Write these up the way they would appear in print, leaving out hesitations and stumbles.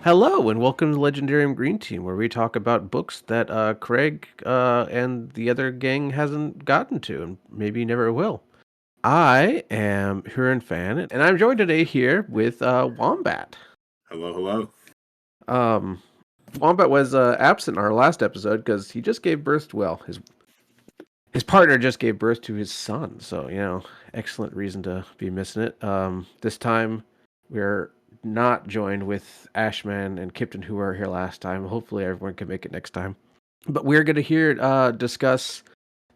Hello and welcome to Legendarium Green Team, where we talk about books that Craig and the other gang hasn't gotten to and maybe never will. I am Huron Fan, and I'm joined today here with Wombat. Hello, hello. Um, Wombat was absent in our last episode because he just gave birth to, his partner just gave birth to his son. So, excellent reason to be missing it. This time we're not joined with Ashman and Kipton, who were here last time. Hopefully everyone can make it next time. But we're going to hear discuss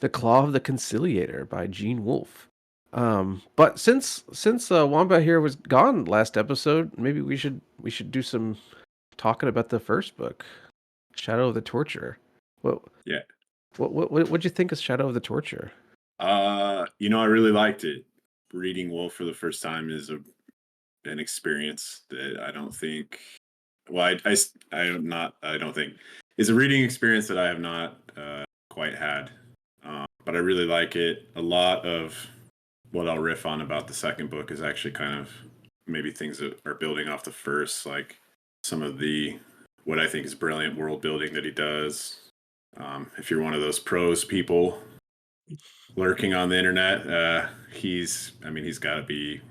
The Claw of the Conciliator by Gene Wolfe. But since Wombat here was gone last episode, maybe we should do some talking about the first book, Shadow of the Torture. What Yeah. what'd you think of Shadow of the Torture? I really liked it. Reading Wolf for the first time is an experience that I don't think. Well, I don't think is a reading experience that I have not quite had. But I really like it. A lot of what I'll riff on about the second book is actually kind of maybe things that are building off the first, like some of the what I think is brilliant world building that he does. If you're one of those prose people lurking on the internet, he's got to be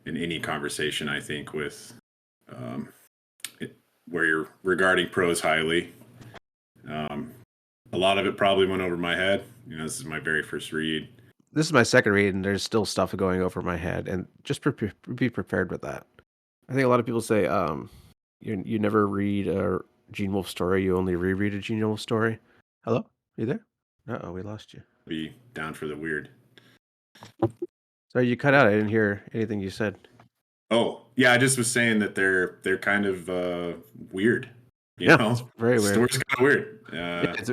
in any conversation, I think, with where you're regarding prose highly. A lot of it probably went over my head. This is my very first read. This is my second read, and there's still stuff going over my head, and just be prepared with that. I think a lot of people say, you never read a Gene Wolfe story, you only reread a Gene Wolfe story. Hello? You there? Uh-oh, we lost you. Be down for the weird. Sorry, you cut out. I didn't hear anything you said. Oh, yeah, I just was saying that they're kind of weird. It's very weird. Story's kind of weird.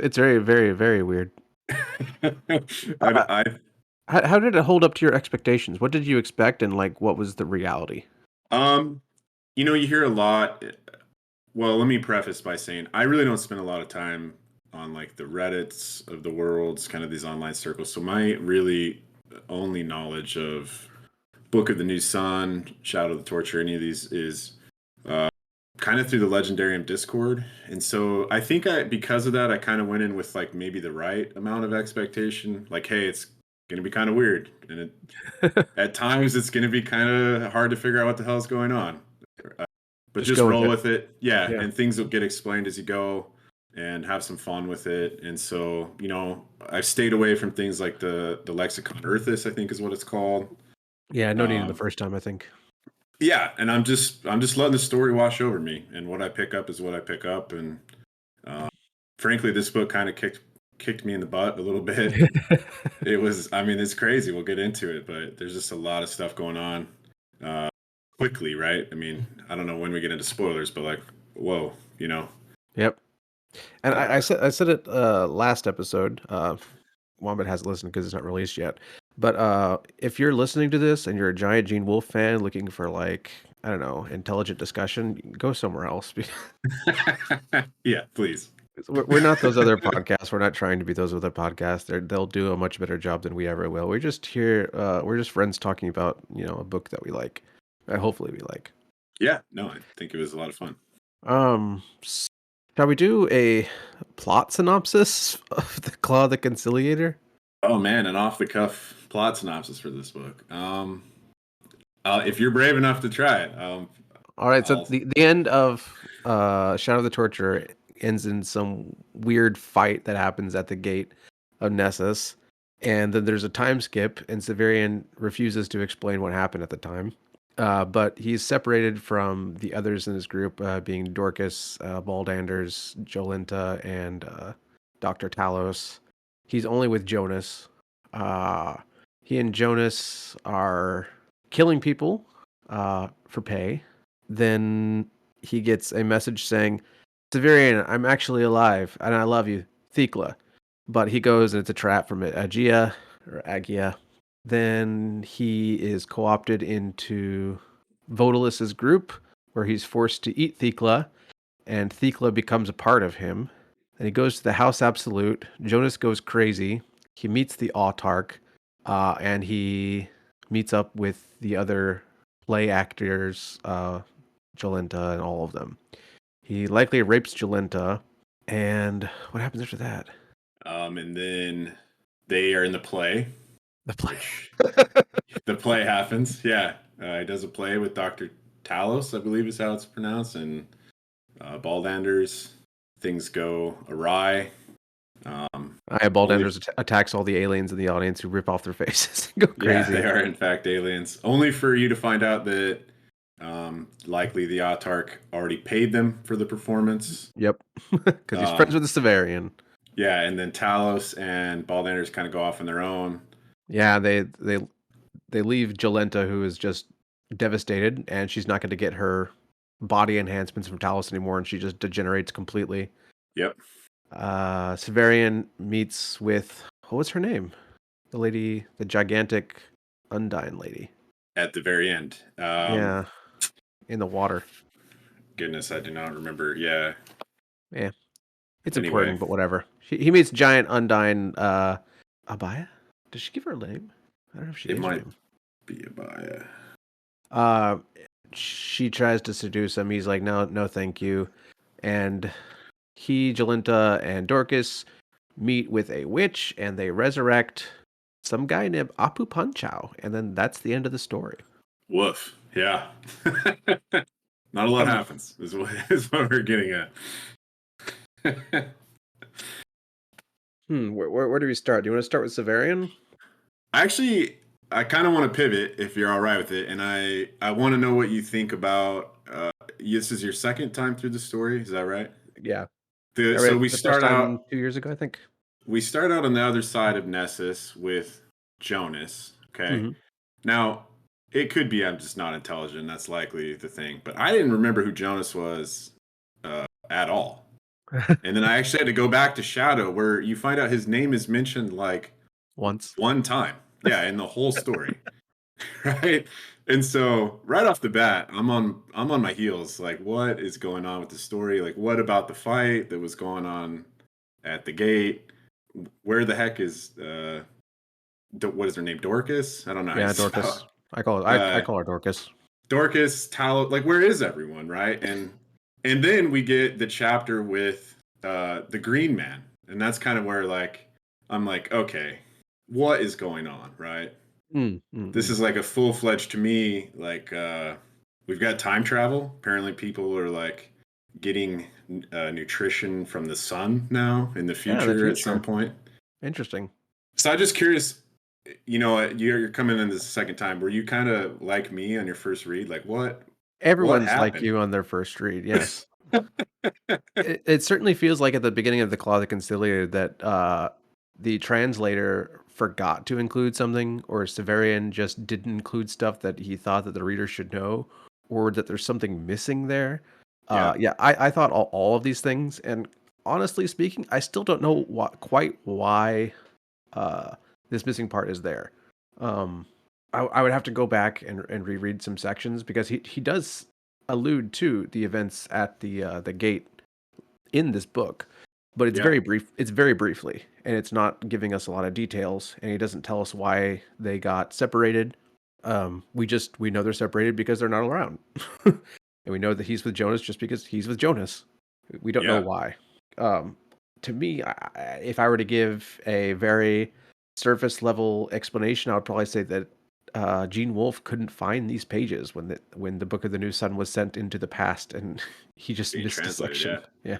It's very, very, very weird. I How did it hold up to your expectations? What did you expect, and what was the reality? You hear a lot. Well, let me preface by saying I really don't spend a lot of time on like the Reddits of the world, kind of these online circles. So my really only knowledge of Book of the New Sun, Shadow of the Torture, any of these is kind of through the Legendarium Discord. And so I think because of that, I kind of went in with like maybe the right amount of expectation. Like, hey, it's going to be kind of weird. And at times it's going to be kind of hard to figure out what the hell's going on. But just roll with it. Yeah. And things will get explained as you go and have some fun with it. And so, I've stayed away from things like the Lexicon Earthis, I think is what it's called. Yeah, no need the first time, I think. Yeah, and I'm just letting the story wash over me, and what I pick up is what I pick up, and frankly, this book kind of kicked me in the butt a little bit. It's crazy. We'll get into it, but there's just a lot of stuff going on quickly, right? I don't know when we get into spoilers, but like, whoa, Yep. And I said it last episode. Wombat hasn't listened because it's not released yet. But if you're listening to this and you're a giant Gene Wolfe fan looking for I don't know, intelligent discussion, go somewhere else. Yeah, please. We're not those other podcasts. We're not trying to be those other podcasts. They'll do a much better job than we ever will. We're just here. We're just friends talking about a book that we like. Hopefully we like. Yeah, no, I think it was a lot of fun. Shall we do a plot synopsis of The Claw of the Conciliator? Oh man, an off-the-cuff plot synopsis for this book. If you're brave enough to try it. All right, so the end of Shadow of the Torture ends in some weird fight that happens at the gate of Nessus, and then there's a time skip, and Severian refuses to explain what happened at the time. But he's separated from the others in his group, being Dorcas, Baldanders, Jolenta, and Dr. Talos. He's only with Jonas. He and Jonas are killing people for pay. Then he gets a message saying, Severian, I'm actually alive, and I love you, Thekla. But he goes, and it's a trap from Agia, or Agia. Then he is co-opted into Vodalus's group, where he's forced to eat Thekla, and Thekla becomes a part of him. Then he goes to the House Absolute. Jonas goes crazy. He meets the Autarch, and he meets up with the other play actors, Jolenta and all of them. He likely rapes Jolenta, and what happens after that? And then they are in the play, The play. which the play happens. Yeah, he does a play with Dr. Talos, I believe is how it's pronounced, and Baldanders. Things go awry. Only Ballanders attacks all the aliens in the audience who rip off their faces and go Yeah, crazy. they are in fact aliens. Only for you to find out that likely the Autarch already paid them for the performance. Yep, because he's friends with the Severian. Yeah, and then Talos and Baldanders kind of go off on their own. Yeah, they leave Jolenta, who is just devastated, and she's not going to get her body enhancements from Talos anymore, and she just degenerates completely. Yep. Severian meets with, what was her name? The lady, the gigantic Undyne lady. At the very end. Yeah, in the water. Goodness, I do not remember. Yeah. Yeah, it's Anyway, important, but whatever. He meets giant Undyne. Abaya? Does she give her a name? I don't know if she it gives her might name. be a Baya. Uh, she tries to seduce him. He's like, no, no, thank you. And he, Jolenta, and Dorcas meet with a witch, and they resurrect some guy named Apu Panchao, and then that's the end of the story. Woof. Yeah. Not a lot happens, is what we're getting at. Where do we start? Do you want to start with Severian? Actually, I kind of want to pivot if you're all right with it, and I want to know what you think about. This is your second time through the story, is that right? Yeah. I read So it we the first start time out 2 years ago, I think. on the other side of Nessus with Jonas. Okay, Mm-hmm. now it could be I'm just not intelligent. That's likely the thing, but I didn't remember who Jonas was at all. And then I actually had to go back to Shadow, where you find out his name is mentioned like Once. one time. Yeah, in the whole story. Right? And so right off the bat, I'm on my heels. Like, what is going on with the story? Like, what about the fight that was going on at the gate? Where the heck is what is her name? Dorcas? I don't know how you Yeah, spell Dorcas. I call it. I it. call her Dorcas. Dorcas, Tal, like where is everyone, right? And then we get the chapter with the Green Man, and that's kind of where like I'm like, okay, what is going on, right? This Mm-hmm. is like a full-fledged to me, like we've got time travel. Apparently, people are like getting nutrition from the sun now in the Yeah, the future at some future. point. Interesting. So I'm just curious, you're coming in this second time. Were you kind of like me on your first read? Like what Everyone's like happened? you on their first read, yes. It certainly feels like at the beginning of the Claw of the Conciliator that the translator forgot to include something, or Severian just didn't include stuff that he thought that the reader should know, or that there's something missing there. Yeah, Yeah, I thought all of these things, and honestly speaking, I still don't know quite why uh, this missing part is there. Um, I would have to go back and reread some sections because he does allude to the events at the gate in this book, but it's yeah, very brief. It's very briefly, and it's not giving us a lot of details, and he doesn't tell us why they got separated. We know they're separated because they're not around, and we know that he's with Jonas just because he's with Jonas. We don't know yeah. why. Um, to me, if I were to give a very surface level explanation, I would probably say that Gene Wolfe couldn't find these pages when the Book of the New Sun was sent into the past, and he just Being missed a translated. section. Yeah, Yeah,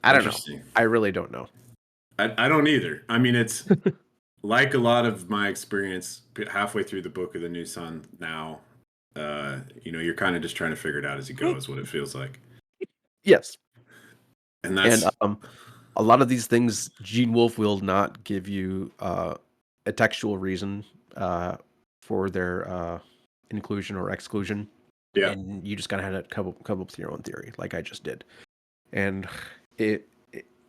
I don't know. interesting. I really don't know. I don't either. I mean, it's like a lot of my experience halfway through the Book of the New Sun now. You're kind of just trying to figure it out as you go, is what it feels like. Yes, And and that's a lot of these things, Gene Wolfe will not give you a textual reason for their inclusion or exclusion, yeah, and you just kind of had to come up with your own theory, like I just did. And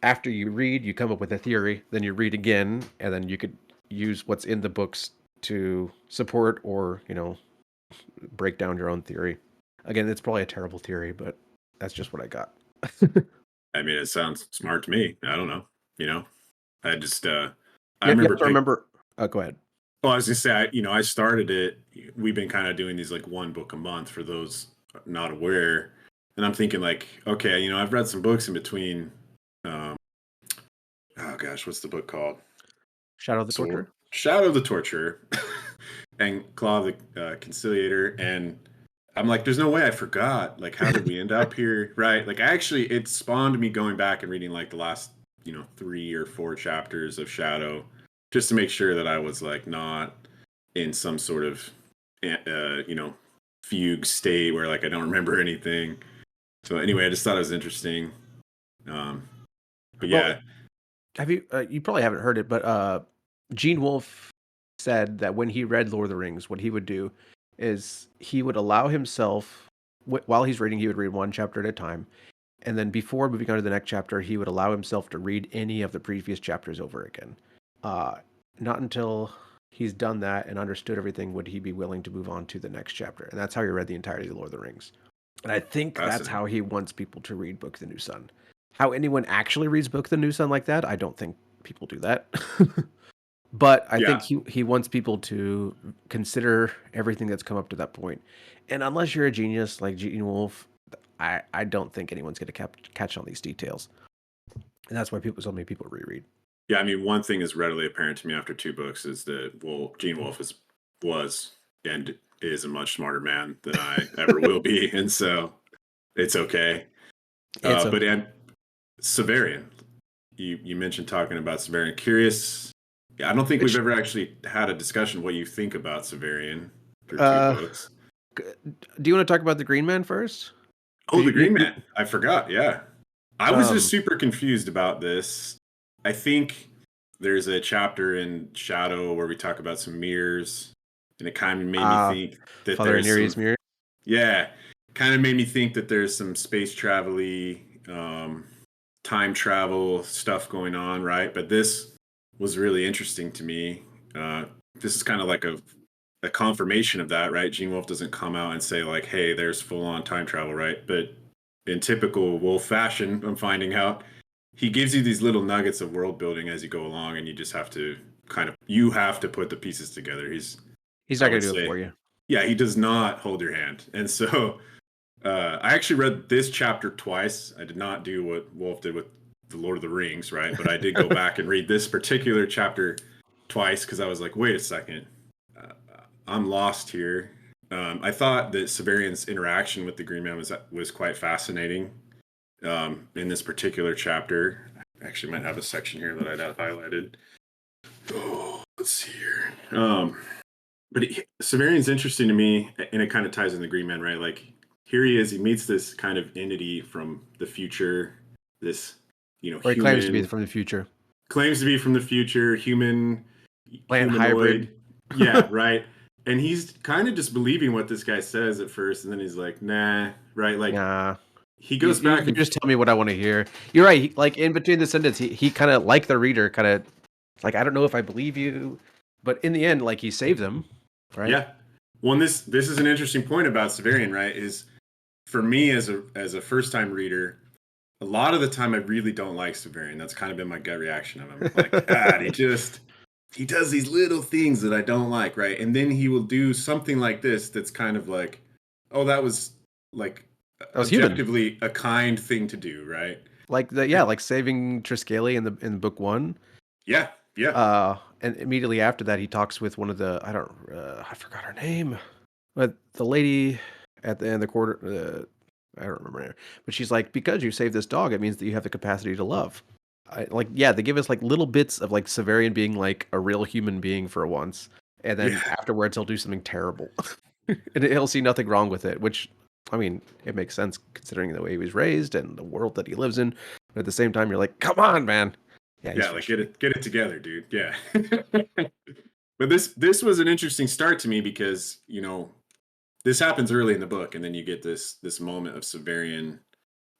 after you read, you come up with a theory, then you read again, and then you could use what's in the books to support or break down your own theory. Again, it's probably a terrible theory, but that's just what I got. I mean, it sounds smart to me. I don't know. You know, I just I You remember have to remember. Oh, go ahead. Well, I was gonna say, I started it. We've been kind of doing these like one book a month for those not aware. And I'm thinking like, okay, I've read some books in between. Um, oh gosh, what's the book called? Shadow of the So Torture. Shadow of the Torturer and Claw of the Conciliator, and I'm like, there's no way I forgot. Like, how did we end up here? Right? Like, actually, it spawned me going back and reading like the last, 3 or 4 chapters of Shadow, just to make sure that I was like not in some sort of, fugue state where like I don't remember anything. So anyway, I just thought it was interesting. Um, but Well, yeah, have you? You probably haven't heard it, but Gene Wolfe said that when he read Lord of the Rings, what he would do is he would allow himself, while he's reading, he would read one chapter at a time, and then before moving on to the next chapter, he would allow himself to read any of the previous chapters over again. Uh, Not until he's done that and understood everything would he be willing to move on to the next chapter, and that's how he read the entirety of Lord of the Rings. And I think that's fascinating. how he wants people to read Book of the New Sun. How anyone actually reads Book of the New Sun like that, I don't think people do that. But I think Yeah, he wants people to consider everything that's come up to that point. And unless you're a genius like Gene Wolfe, I don't think anyone's going to catch on these details. And that's why so many people reread. yeah. I mean, one thing is readily apparent to me after 2 books is that Gene Wolfe was and is a much smarter man than I ever will be, and so it's okay. It's But okay. and Severian, you mentioned talking about Severian. Curious. Yeah, I don't think we've Which ever actually had a discussion what you think about Severian through two uh, books. do you want to talk about the Green Man first? Oh, Because the Green Man. I forgot. Yeah. I was just um super confused about this. I think there's a chapter in Shadow where we talk about some mirrors, and it kind of made me uh think that Father there's Aniri's some, mirror. yeah, kind of made me think that there's some space travel-y, time travel stuff going on, right? But this was really interesting to me. This is kind of like a confirmation of that, right? Gene Wolfe doesn't come out and say like, "Hey, there's full-on time travel," right? But in typical Wolfe fashion, I'm finding out he gives you these little nuggets of world building as you go along, and you just have to you have to put the pieces together. He's I not going would to do it say, for you. yeah, he does not hold your hand, and so I actually read this chapter twice. I did not do what Wolf did with the Lord of the Rings, right? But I did go back and read this particular chapter twice because I was like, wait a second, uh, I'm lost here. I thought that Severian's interaction with the Green Man was quite fascinating in this particular chapter. I actually might have a section here that I'd have highlighted. Oh, let's see here. But Severian's interesting to me, and it kind of ties in the Green Man, right? Like here he is, he meets this kind of entity from the future, this Or he claims to be human, from the future. claims to be from the future, Plant hybrid. humanoid, yeah, right. And he's kind of just believing what this guy says at first, and then he's like, nah, right? Like Nah. he goes back You and just tell me what I want to hear. You're right. Like in between the sentence, he kind of like the reader, kind of like I don't know if I believe you, but in the end, like he saved them, right? yeah. Well, and this is an interesting point about Severian, right? Is for me as a first time reader, a lot of the time I really don't like Severian. That's kind of been my gut reaction of him. Like, God, he does these little things that I don't like, right? And then he will do something like this that's kind of like, oh, that was like That was human. objectively a kind thing to do, right? Like yeah, like saving Triskeli in book one. Yeah, yeah, And immediately after that, he talks with one of the I forgot her name, but the lady at the end of the quarter. I don't remember her name, but she's like, because you saved this dog, it means that you have the capacity to love. Like, yeah, they give us like little bits of like Severian being like a real human being for once, and then yeah, afterwards he'll do something terrible, and he'll see nothing wrong with it. Which, I mean, it makes sense considering the way he was raised and the world that he lives in. But at the same time, you're like, come on, man. Yeah, he's yeah. Like frustrating. get it together, dude. Yeah. But this was an interesting start to me because this happens early in the book, and then you get this moment of Severian.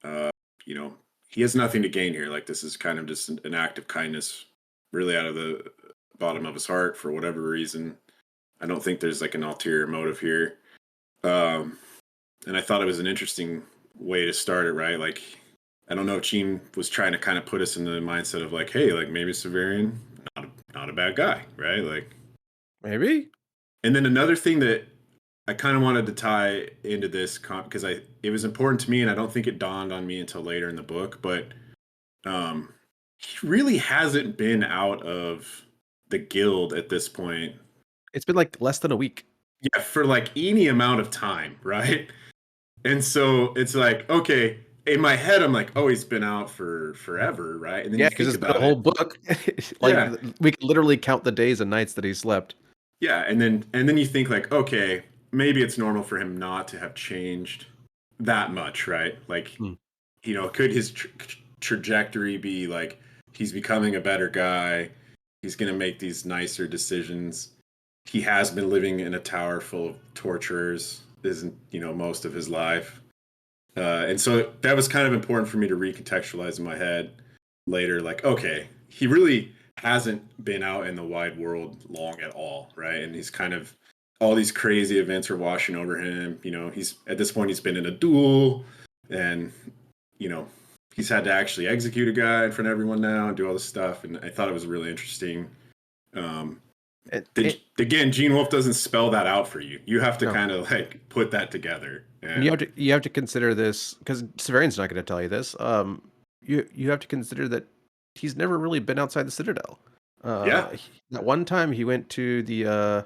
Uh, you know, he has nothing to gain here. Like this is kind of just an act of kindness, really out of the bottom of his heart for whatever reason. I don't think there's like an ulterior motive here. Um, and I thought it was an interesting way to start it, right? Like, I don't know if Gene was trying to kind of put us in the mindset of like, hey, like maybe Severian, not a bad guy, right? Like, Maybe. and then another thing that I kind of wanted to tie into this because I it was important to me, and I don't think it dawned on me until later in the book. But he really hasn't been out of the guild at this point. It's been like less than a week. Yeah, for like any amount of time, right? And so it's like, okay, in my head, I'm like, oh, he's been out for forever, right? And then Yeah, you because think it's been a about whole it, book. Like yeah, we can literally count the days and nights that he slept. yeah, and then you think like, okay, maybe it's normal for him not to have changed that much, right? Like, Hmm. could his trajectory be like he's becoming a better guy? He's going to make these nicer decisions. He has been living in a tower full of torturers, isn't most of his life. And so that was kind of important for me to recontextualize in my head later. Like, okay, he really hasn't been out in the wide world long at all, right? And he's kind of all these crazy events are washing over him. He's at this point he's been in a duel, and you know he's had to actually execute a guy in front of everyone now and do all this stuff. And I thought it was really interesting. Um, And, again, Gene Wolfe doesn't spell that out for you. You have to no, kind of like put that together. and And you have to consider this because Severian's not going to tell you this. You have to consider that he's never really been outside the Citadel. yeah, That one time he went to the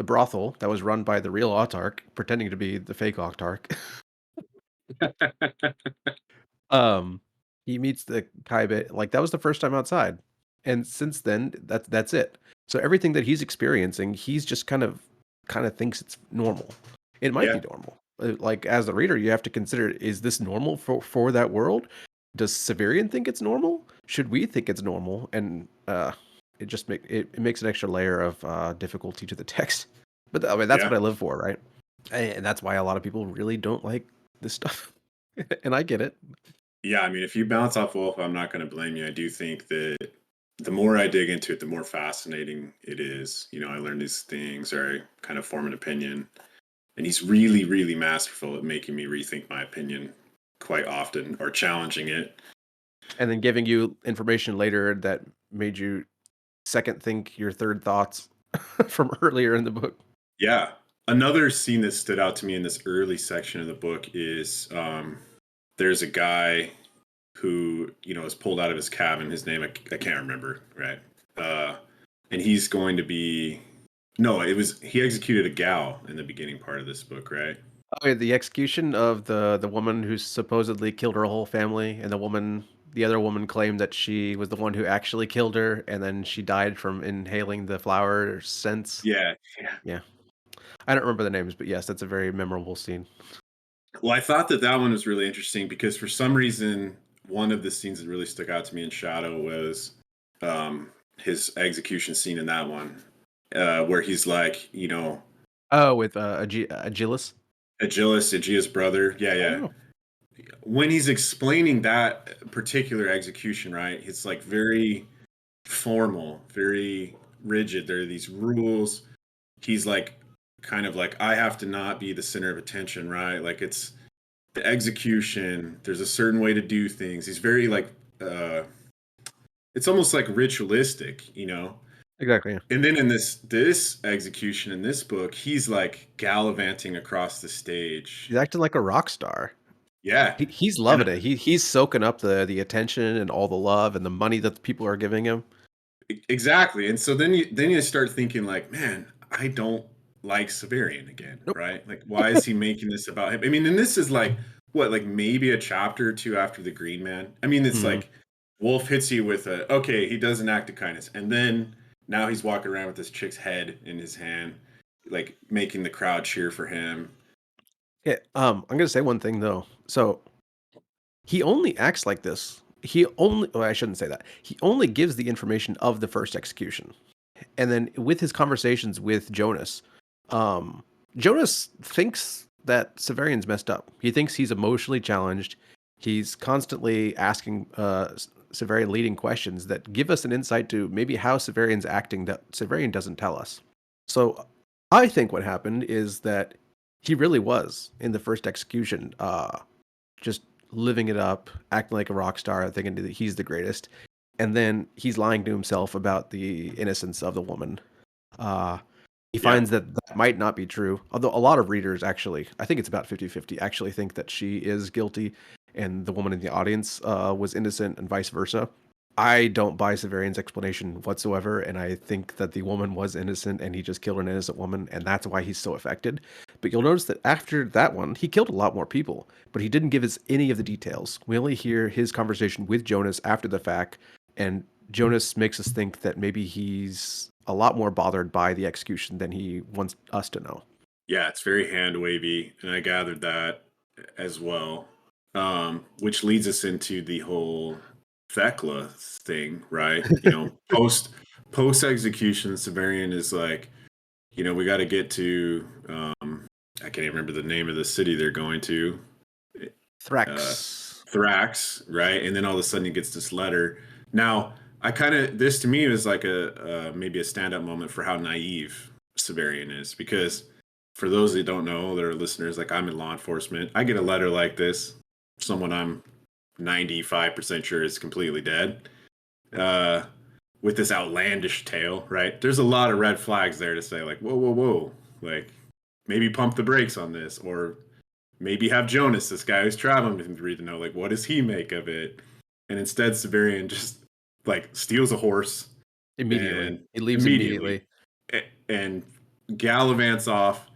brothel that was run by the real Autarch, pretending to be the fake Autarch. Um, he meets the Kaiba, like, that was the first time outside, and since then, that's it. So everything that he's experiencing, he's just kind of thinks it's normal. It might be yeah, normal. Like, as the reader, you have to consider, is this normal for that world? Does Severian think it's normal? Should we think it's normal? And, it makes an extra layer of, difficulty to the text. But, I mean, that's yeah. what I live for, right? And that's why a lot of people really don't like this stuff, and I get it. Yeah, I mean, if you bounce off Wolf, I'm not going to blame you. I do think that the more I dig into it, the more fascinating it is. I learn these things or I kind of form an opinion. And he's really, really masterful at making me rethink my opinion quite often or challenging it. And then giving you information later that made you second think your third thoughts from earlier in the book. Yeah. Another scene that stood out to me in this early section of the book is there's a guy who is pulled out of his cabin. His name I can't remember, right? Uh, and he's going to be no. It was he executed a gal in the beginning part of this book, right? Oh, yeah, the execution of the woman who supposedly killed her whole family, and the other woman claimed that she was the one who actually killed her, and then she died from inhaling the flower scents. Yeah, yeah. Yeah, I don't remember the names, but yes, that's a very memorable scene. Well, I thought that that one was really interesting because for some reason, one of the scenes that really stuck out to me in Shadow was his execution scene in that one, where he's like, Oh, with Agilis. Agilis, Aegea's brother. Yeah, yeah. Oh, When he's explaining that particular execution, right, it's like very formal, very rigid. There are these rules. He's like, kind of like, I have to not be the center of attention, right? Like it's the execution. There's a certain way to do things. He's very like, it's almost like ritualistic. exactly. Yeah. And then in this execution in this book, he's like gallivanting across the He's stage. acting like a rock star. Yeah, He's and loving it. He's soaking up the attention and all the love and the money that the people are giving him. exactly. And so then you start thinking like, man, I don't like Severian again, Nope. right? Like, why is he making this about him? I mean, and this is like what, like maybe a chapter or two after the Green Man. I mean, it's Mhm. like Wolf hits you with a okay, he does an act of kindness, and then now he's walking around with this chick's head in his hand, like making the crowd cheer for him. Yeah, I'm gonna say one thing though. So he only acts like this. He only, well, I shouldn't say that. He only gives the information of the first execution, and then with his conversations with Jonas, um, Jonas thinks that Severian's messed up. He thinks he's emotionally challenged. He's constantly asking Severian leading questions that give us an insight to maybe how Severian's acting that Severian doesn't tell us. So I think what happened is that he really was in the first execution, just living it up, acting like a rock star, thinking that he's the greatest, and then he's lying to himself about the innocence of the woman. Uh, He Yeah. finds that that might not be true. Although a lot of readers actually, I think it's about 50-50, actually think that she is guilty and the woman in the audience was innocent and vice versa. I don't buy Severian's explanation whatsoever, and I think that the woman was innocent and he just killed an innocent woman, and that's why he's so affected. But you'll notice that after that one, he killed a lot more people, but he didn't give us any of the details. We only hear his conversation with Jonas after the fact, and Jonas makes us think that maybe he's a lot more bothered by the execution than he wants us to know. Yeah, it's very hand wavy, and I gathered that as well. Which leads us into the whole Thekla thing, right? Post execution, Severian is like, we got to get to I can't even remember the name of the city they're going to. Uh, Thrax. Thrax, right? And then all of a sudden he gets this letter. Now, this to me was like a maybe a stand-up moment for how naive Severian is, because for those that don't know, that are listeners, like I'm in law enforcement, I get a letter like this, someone I'm 95% sure is completely dead, uh, with this outlandish tale, right? There's a lot of red flags there to say, like, whoa, whoa, whoa, like maybe pump the brakes on this, or maybe have Jonas, this guy who's traveling with him, to read the note. Like, what does he make of it? And instead, Severian just like steals a horse Immediately. and He leaves immediately. and gallivants off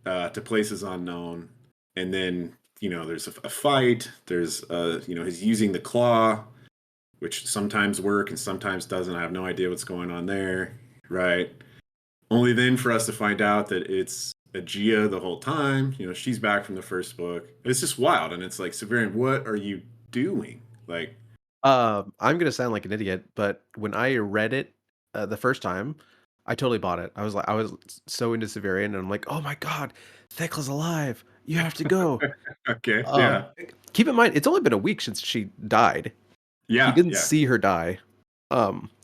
to places unknown. And then there's a fight. There's he's using the claw, which sometimes work and sometimes doesn't. I have no idea what's going on there, right? Only then for us to find out that it's Aegea the whole time. She's back from the first book. It's just wild, and it's like, Severian, what are you doing? Like, I'm gonna sound like an idiot, but when I read it the first time, I totally bought it. I was so into Severian, and I'm like, oh my god, Thekla's alive. You have to go. okay, Um, yeah, Keep in mind, it's only been a week since she died. He yeah, didn't yeah, see her die.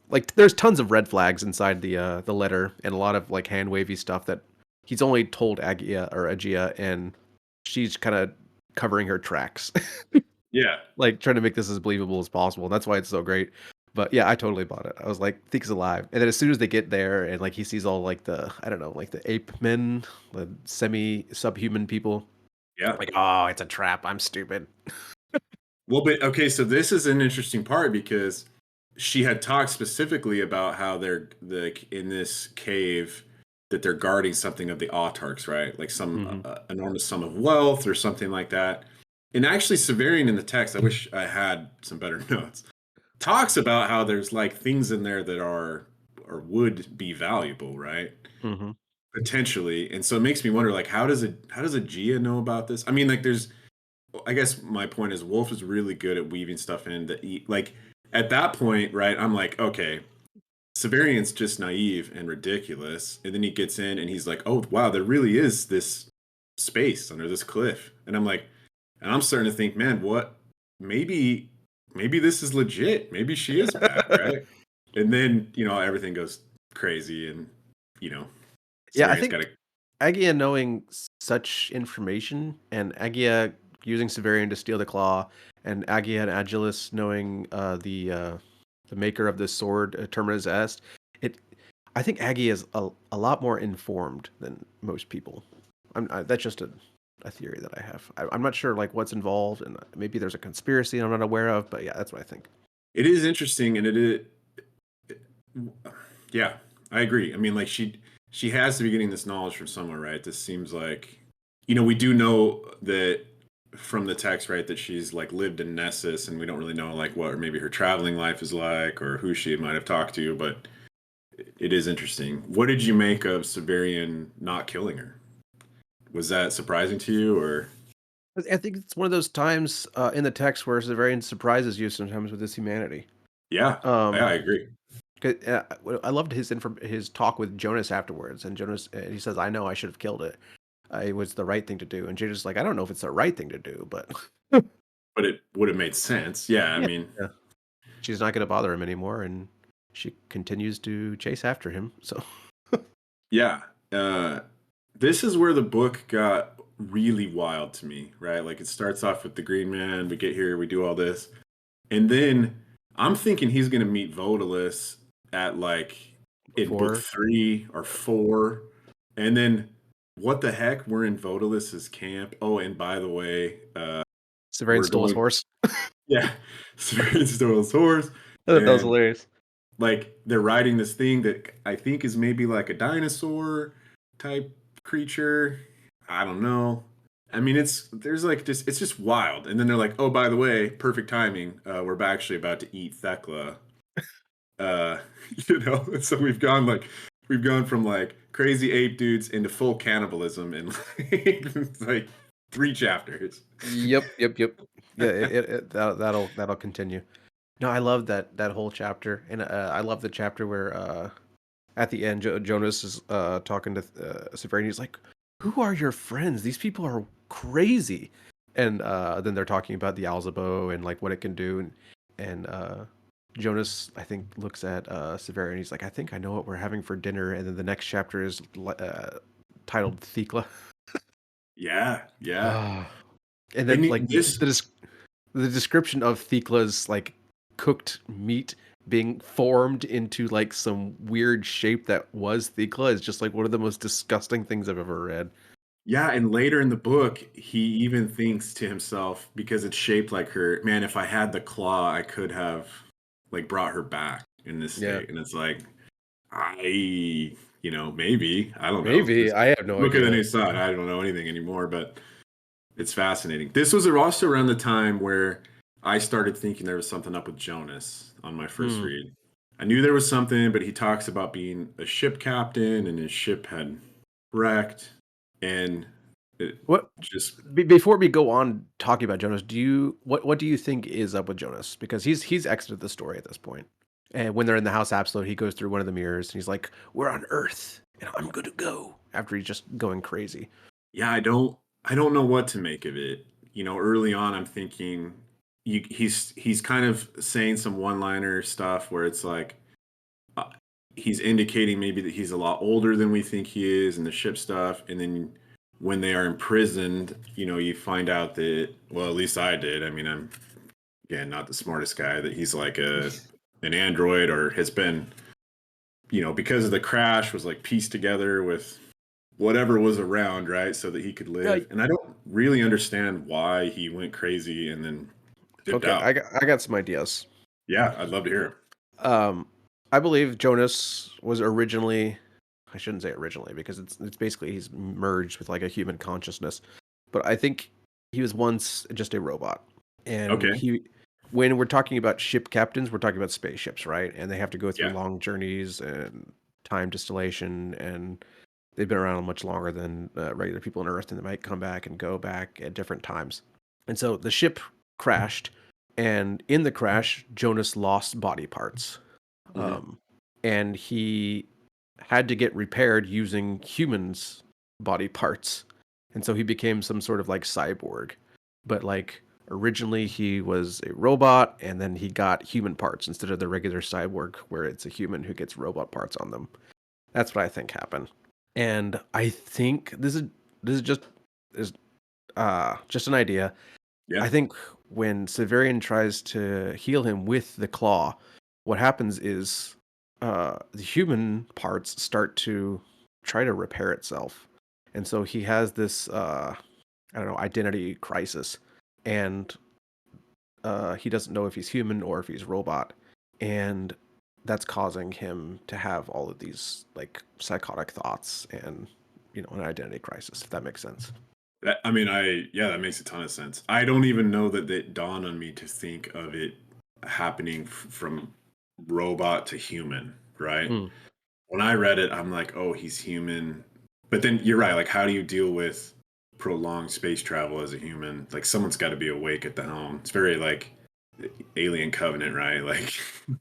Like there's tons of red flags inside the letter and a lot of like hand wavy stuff that he's only told Agia, and she's kind of covering her tracks, yeah. like trying to make this as believable as possible. That's why it's so great. But yeah, I totally bought it. I was like, Theek's alive. And then as soon as they get there and like he sees all like the I don't know, like the ape men, the semi subhuman people, Yeah. like, oh, it's a trap. I'm stupid. Well, but okay, so this is an interesting part, because she had talked specifically about how they're in this cave, that they're guarding something of the autarchs, right? Like some Hmm. enormous sum of wealth or something like that. And actually, Severian in the text, I wish I had some better notes, talks about how there's like things in there that are or would be valuable, right? Hmm. Potentially. And so it makes me wonder, like, how does Aegea know about this? I mean, like, I guess my point is, Wolf is really good at weaving stuff in that like at that point, right? I'm like, okay, Severian's just naive and ridiculous. And then he gets in and he's like, oh wow, there really is this space under this cliff. And I'm like, and I'm starting to think, man, what maybe this is legit. Maybe she is back, right? And then, everything goes crazy, and you know, Yeah, I Severian's got think to. Agia knowing such information and Agia using Severian to steal the claw, and Agia and Agilis knowing the maker of the sword, Terminus Est, it I think Agia is a lot more informed than most people. That's just a theory that I have. I'm not sure like what's involved, and maybe there's a conspiracy I'm not aware of, but yeah, that's what I think. It is interesting, and it is. Yeah, I agree. I mean, like, she has to be getting this knowledge from somewhere, right? This seems like, we do know that from the text, right, that she's like lived in Nessus, and we don't really know like what or maybe her traveling life is like, or who she might have talked to, but it is interesting. What did you make of Severian not killing her? Was that surprising to you, or? I think it's one of those times in the text where Severian surprises you sometimes with his humanity. Yeah, yeah, Um, I agree. I loved his talk with Jonas afterwards, and Jonas he says, "I know I should have killed it. It was the right thing to do." And Jonas is like, "I don't know if it's the right thing to do, but But it would have made sense. Yeah, I yeah, mean, yeah. She's not going to bother him anymore, and she continues to chase after him." So yeah. This is where the book got really wild to me, right? Like, it starts off with the Green Man. We get here, we do all this, and then I'm thinking he's gonna meet Vodalis at like in book before, 3 or 4, And then what the heck? We're in Vodalis's camp. Oh, and by the way, Severian we're stole his going. horse. Yeah, Sirius stole his horse, I thought that was and hilarious. like they're riding this thing that I think is maybe like a dinosaur type creature. I don't know. I mean, there's like just it's just wild. And then they're like, oh, by the way, perfect timing. We're actually about to eat Thecla. Uh, so we've gone from like crazy ape dudes into full cannibalism in like 3 chapters. Yep. Yeah, that'll continue. No, I love that whole chapter, and I love the chapter where at the end Jonas is talking to Severian. He's like, "Who are your friends? These people are crazy." And then they're talking about the Alzabo and like what it can do, and Jonas I think looks at Severian. He's like, "I think I know what we're having for dinner." And then the next chapter is titled Thekla. Yeah, yeah. Ah. And then And like this the description of Thekla's like cooked meat being formed into like some weird shape that was Thekla is just like one of the most disgusting things I've ever read. Yeah, and later in the book, he even thinks to himself, because it's shaped like her, man, if I had the claw, I could have like brought her back in this Yeah, state. And it's like, maybe, I don't know. maybe This I have no look at the idea. new side. I don't know anything anymore, but it's fascinating. This was also around the time where I started thinking there was something up with Jonas on my first Hmm. read. I knew there was something, but he talks about being a ship captain and his ship had wrecked. And it What just, before we go on talking about Jonas, what do you think is up with Jonas? Because he's exited the story at this point. And when they're in the house absolute, he goes through one of the mirrors and he's like, "We're on Earth, and I'm good to go." After he's just going crazy. yeah, I don't know what to make of it. Early on, I'm thinking he's kind of saying some one-liner stuff where it's like uh, he's indicating maybe that he's a lot older than we think he is and the ship stuff. And then when they are imprisoned, you find out that, well, at least I did. I mean, I'm again not the smartest guy, that he's like an android or has been, because of the crash, was like pieced together with whatever was around, right? So that he could Yeah. live. And I don't really understand why he went crazy and then dipped Okay, out. I got some ideas. Yeah, I'd love to hear. Um, I believe Jonas was originally, I shouldn't say originally because it's basically he's merged with like a human consciousness, but I think he was once just a robot. And Okay. he, when we're talking about ship captains, we're talking about spaceships, right? And they have to go through Yeah. long journeys and time distillation, and they've been around much longer than regular people on Earth, and they might come back and go back at different times. And so the ship crashed, and in the crash, Jonas lost body parts, Hmm. um, and he had to get repaired using humans' body parts, and so he became some sort of like cyborg. But like originally, he was a robot, and then he got human parts instead of the regular cyborg, where it's a human who gets robot parts on them. That's what I think happened, and I think this is just an idea. Yeah. I think when Severian tries to heal him with the claw, what happens is the human parts start to try to repair itself. And so he has this, I don't know, identity crisis. And he doesn't know if he's human or if he's robot. And that's causing him to have all of these like psychotic thoughts and, an identity crisis, if that makes sense. I mean, yeah, that makes a ton of sense. I don't even know that it dawned on me to think of it happening from robot to human, right? Mm, When I read it, I'm like, oh, he's human. But then you're right. Like, how do you deal with prolonged space travel as a human? Like, someone's got to be awake at the helm. It's very like Alien Covenant, right? Like,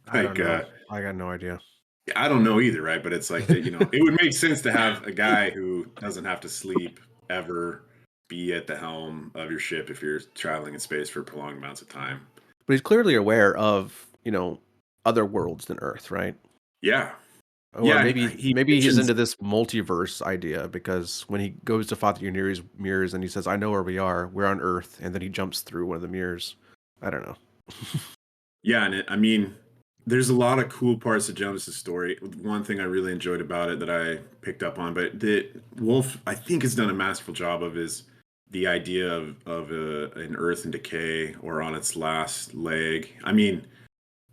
I don't like know. I got no idea. I don't know either, right? But it's like that, it would make sense to have a guy who doesn't have to sleep ever be at the helm of your ship if you're traveling in space for prolonged amounts of time. But he's clearly aware of, other worlds than Earth, right? Yeah. Or Yeah. maybe He maybe he's mentions, into this multiverse idea because when he goes to Father Uniri's mirrors and he says, "I know where we are. We're on Earth," and then he jumps through one of the mirrors. I don't know. yeah. And I mean, there's a lot of cool parts of Jonas's story. One thing I really enjoyed about it that I picked up on, but that Wolf, I think, has done a masterful job of is the idea of an Earth in decay or on its last leg. I mean,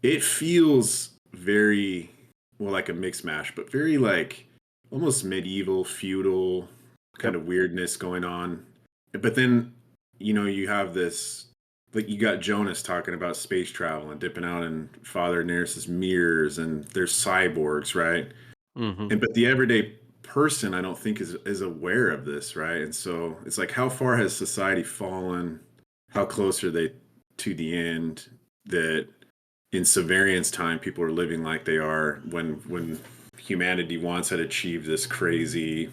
it feels very well like a mix mash, but very like almost medieval, feudal kind Yep. of weirdness going on. But then, you have this like you got Jonas talking about space travel and dipping out in Father Neris's mirrors, and there's cyborgs, right? Hmm. And but the everyday person, I don't think is aware of this, right? And so it's like, how far has society fallen? How close are they to the end? That in Severian's time, people are living like they are when humanity once had achieved these crazy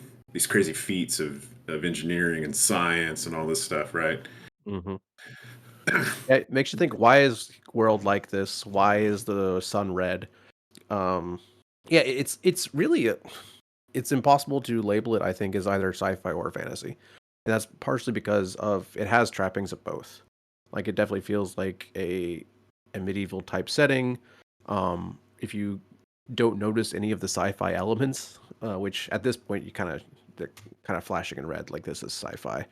feats of engineering and science and all this stuff, right? Hmm. Yeah, it makes you think, why is world like this? Why is the sun red? Um, yeah, it's really it's impossible to label it, I think, as either sci-fi or fantasy. And that's partially because of it has trappings of both. Like, it definitely feels like a medieval type setting. If you don't notice any of the sci-fi elements, which at this point they're kind of flashing in red, like this is sci-fi,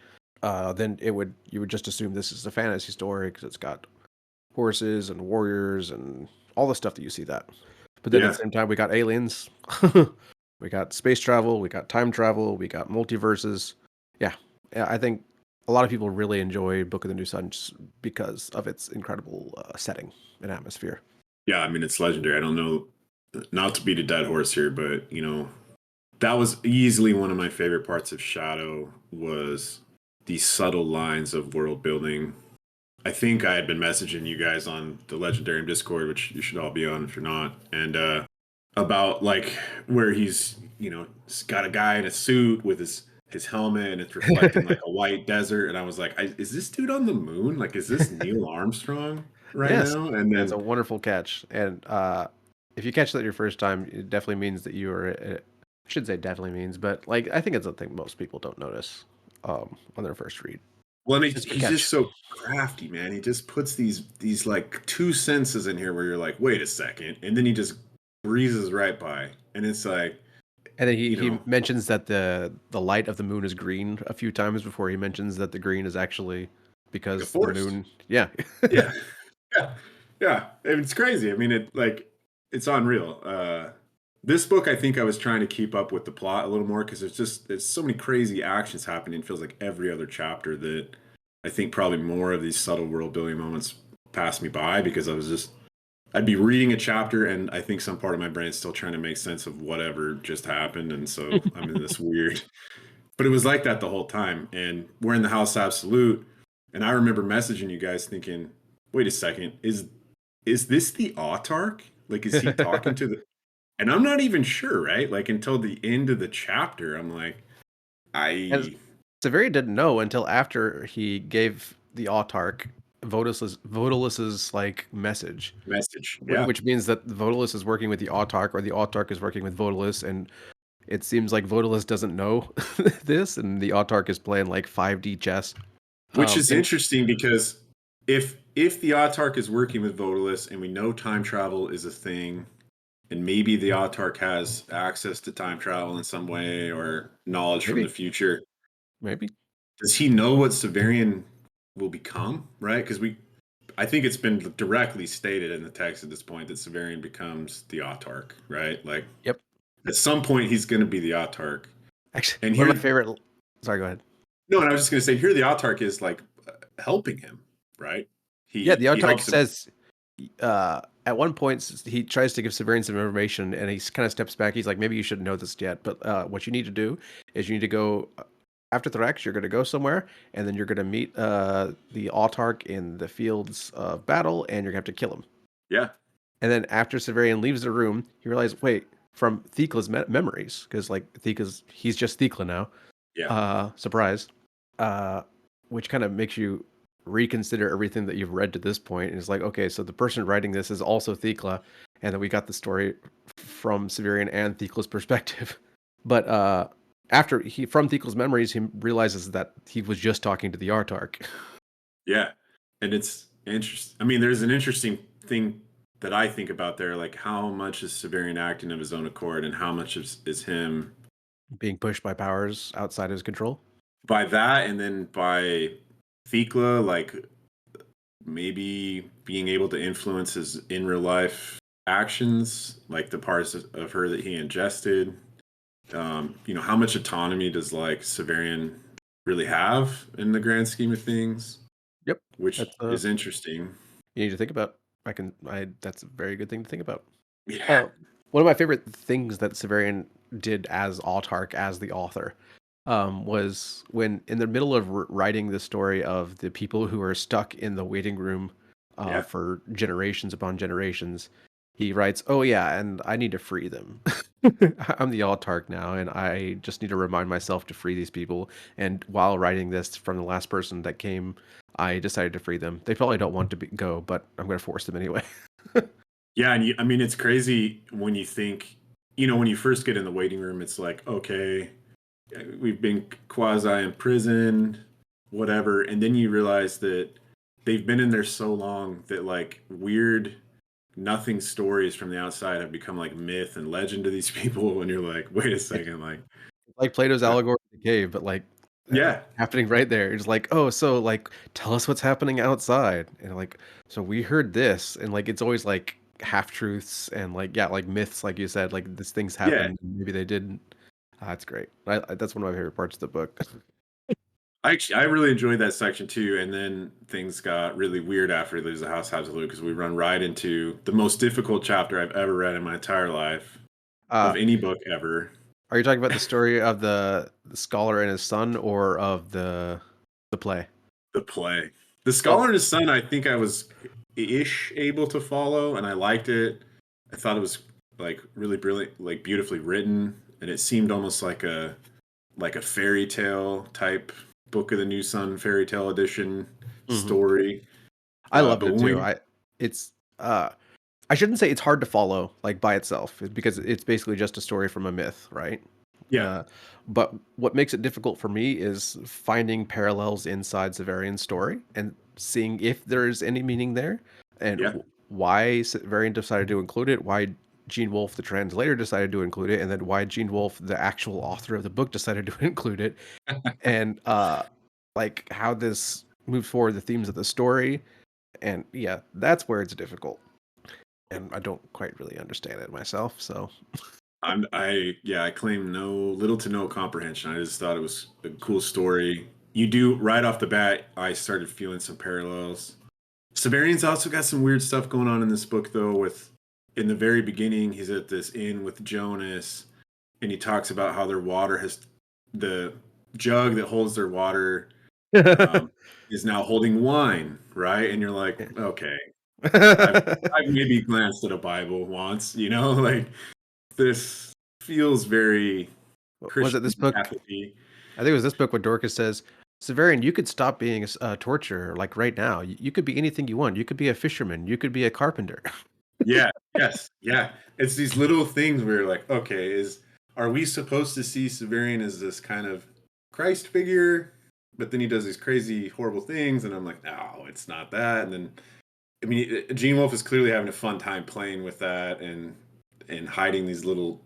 then you would just assume this is a fantasy story because it's got horses and warriors and all the stuff that you see that. But then at the Yeah. same time, we got aliens, we got space travel, we got time travel, we got multiverses. Yeah, yeah. I think a lot of people really enjoy Book of the New Sun just because of its incredible setting and atmosphere. Yeah, I mean, it's legendary. I don't know, not to beat a dead horse here, but that was easily one of my favorite parts of Shadow was the subtle lines of world building. I think I had been messaging you guys on the Legendarium Discord, which you should all be on if you're not, and about like where he's got a guy in a suit with his helmet and it's reflecting like a white desert, and I was like, is this dude on the moon? Like, is this Neil Armstrong right Yes, now? And that's a then wonderful catch. And if you catch that your first time, it definitely means that you are. I should say definitely means, but like I think it's a thing most people don't notice on their first read. Well, and It's a good he's just catch. so crafty, man. He just puts these like two senses in here where you're like, wait a second, and then he just breezes right by, and it's like, And then you he know, mentions that the light of the moon is green a few times before he mentions that the green is actually like a because the forest. moon. Yeah. Yeah, yeah, yeah. It's crazy. I mean, it's unreal. This book, I think I was trying to keep up with the plot a little more because there's so many crazy actions happening. It feels like every other chapter that I think probably more of these subtle world building moments passed me by because I'd be reading a chapter and I think some part of my brain is still trying to make sense of whatever just happened, and so I'm in this weird. But it was like that the whole time, and we're in the House Absolute, and I remember messaging you guys thinking, "Wait a second, is this the Autarch? Like, is he talking to the?" And I'm not even sure, right? Like until the end of the chapter, I'm like, And I Severi didn't know until after he gave the autarch Vodalus's like message, message, yeah. which means that Vodalus is working with the autarch, or the autarch is working with Vodalus, and it seems like Vodalus doesn't know this, and the autarch is playing like 5D chess. Which is And interesting because if the Autarch is working with Vodalis and we know time travel is a thing, and maybe the Autarch has access to time travel in some way or knowledge from the maybe, future, maybe, does he know what Severian will become? Right? Because I think it's been directly stated in the text at this point that Severian becomes the Autarch, right? Like yep. at some point he's going to be the Autarch. Actually, And one of here, my favorite. Sorry, go ahead. no, and I was just going to say, here the Autarch is like helping him, right? Yeah, He the he autarch helps him. says at one point he tries to give Severian some information, and he kind of steps back. He's like, maybe you shouldn't know this yet, but what you need to do is you need to go after Thrax. You're going to go somewhere, and then you're going to meet the autarch in the fields of battle, and you're going to have to kill him. Yeah, And then after Severian leaves the room, he realizes, wait, from Thekla's memories, because like he's just Thekla now. yeah, Surprise. Uh, which kind of makes you reconsider everything that you've read to this point. And it's like, okay, so the person writing this is also Thekla, and then we got the story from Severian and Thekla's perspective. But after from Thekla's memories, he realizes that he was just talking to the Artarch. yeah. And it's interesting. I mean, there's an interesting thing that I think about there, like how much is Severian acting of his own accord, and how much is him Being pushed by powers outside his control. by that, and then by Thekla, like maybe being able to influence his in real life actions, like the parts of her that he ingested. How much autonomy does like Severian really have in the grand scheme of things, Yep. which That's is interesting. you need to think about. I that's a very good thing to think about. Yeah, Uh, one of my favorite things that Severian did as Autarch, as the author, was when in the middle of writing the story of the people who are stuck in the waiting room yeah, for generations upon generations, he writes, "Oh yeah, and I need to free them. I'm the Autarch now, and I just need to remind myself to free these people. And while writing this from the last person that came, I decided to free them. They probably don't want to go, but I'm going to force them anyway." yeah. And I mean, it's crazy when you think, when you first get in the waiting room, it's like, okay, we've been quasi imprisoned, whatever, and then you realize that they've been in there so long that like weird nothing stories from the outside have become like myth and legend to these people, and you're like, wait a second, like, Like Plato's uh, allegory of the cave, but like yeah, happening right there. It's like, oh, so like tell us what's happening outside. And like, so we heard this, and like it's always like half truths and like yeah, like myths, like you said, like these things yeah. happened, maybe they didn't. That's great. That's one of my favorite parts of the book. I really enjoyed that section too, and then things got really weird after he leaves the house absolute, because we run right into the most difficult chapter I've ever read in my entire life Uh, of any book ever. are you talking about the story of the scholar and his son, or of the play? The play. The Oh, Scholar and His Son, I think I was ish able to follow, and I liked it. I thought it was like really brilliant, like beautifully written, and it seemed almost like a fairy tale type Book of the New Sun fairy tale edition hmm, story. I loved But it when too. we, It's I shouldn't say it's hard to follow like by itself because it's basically just a story from a myth, right? yeah, Uh, but what makes it difficult for me is finding parallels inside Severian's story and seeing if there's any meaning there, and yeah, why Severian decided to include it, why Gene Wolfe, the translator, decided to include it, and then why Gene Wolfe, the actual author of the book, decided to include it, and like how this moves forward the themes of the story. And yeah, that's where it's difficult, and I don't quite really understand it myself. So I claim no little to no comprehension. I just thought it was a cool story. You do right off the bat. I started feeling some parallels. Severian's also got some weird stuff going on in this book, though. With in the very beginning, he's at this inn with Jonas, and he talks about how their water has the jug that holds their water um, is now holding wine, right? And you're like, okay, I've maybe glanced at a Bible once, like this feels very was Christian it this book? Catholic. I think it was this book where Dorcas says, "Severian, you could stop being a torturer like right now. You could be anything you want. You could be a fisherman. You could be a carpenter." Yeah, yes, yeah. It's these little things where you're like, okay, are we supposed to see Severian as this kind of Christ figure? But then he does these crazy, horrible things, and I'm like, no, it's not that. And then, I mean, Gene Wolfe is clearly having a fun time playing with that and hiding these little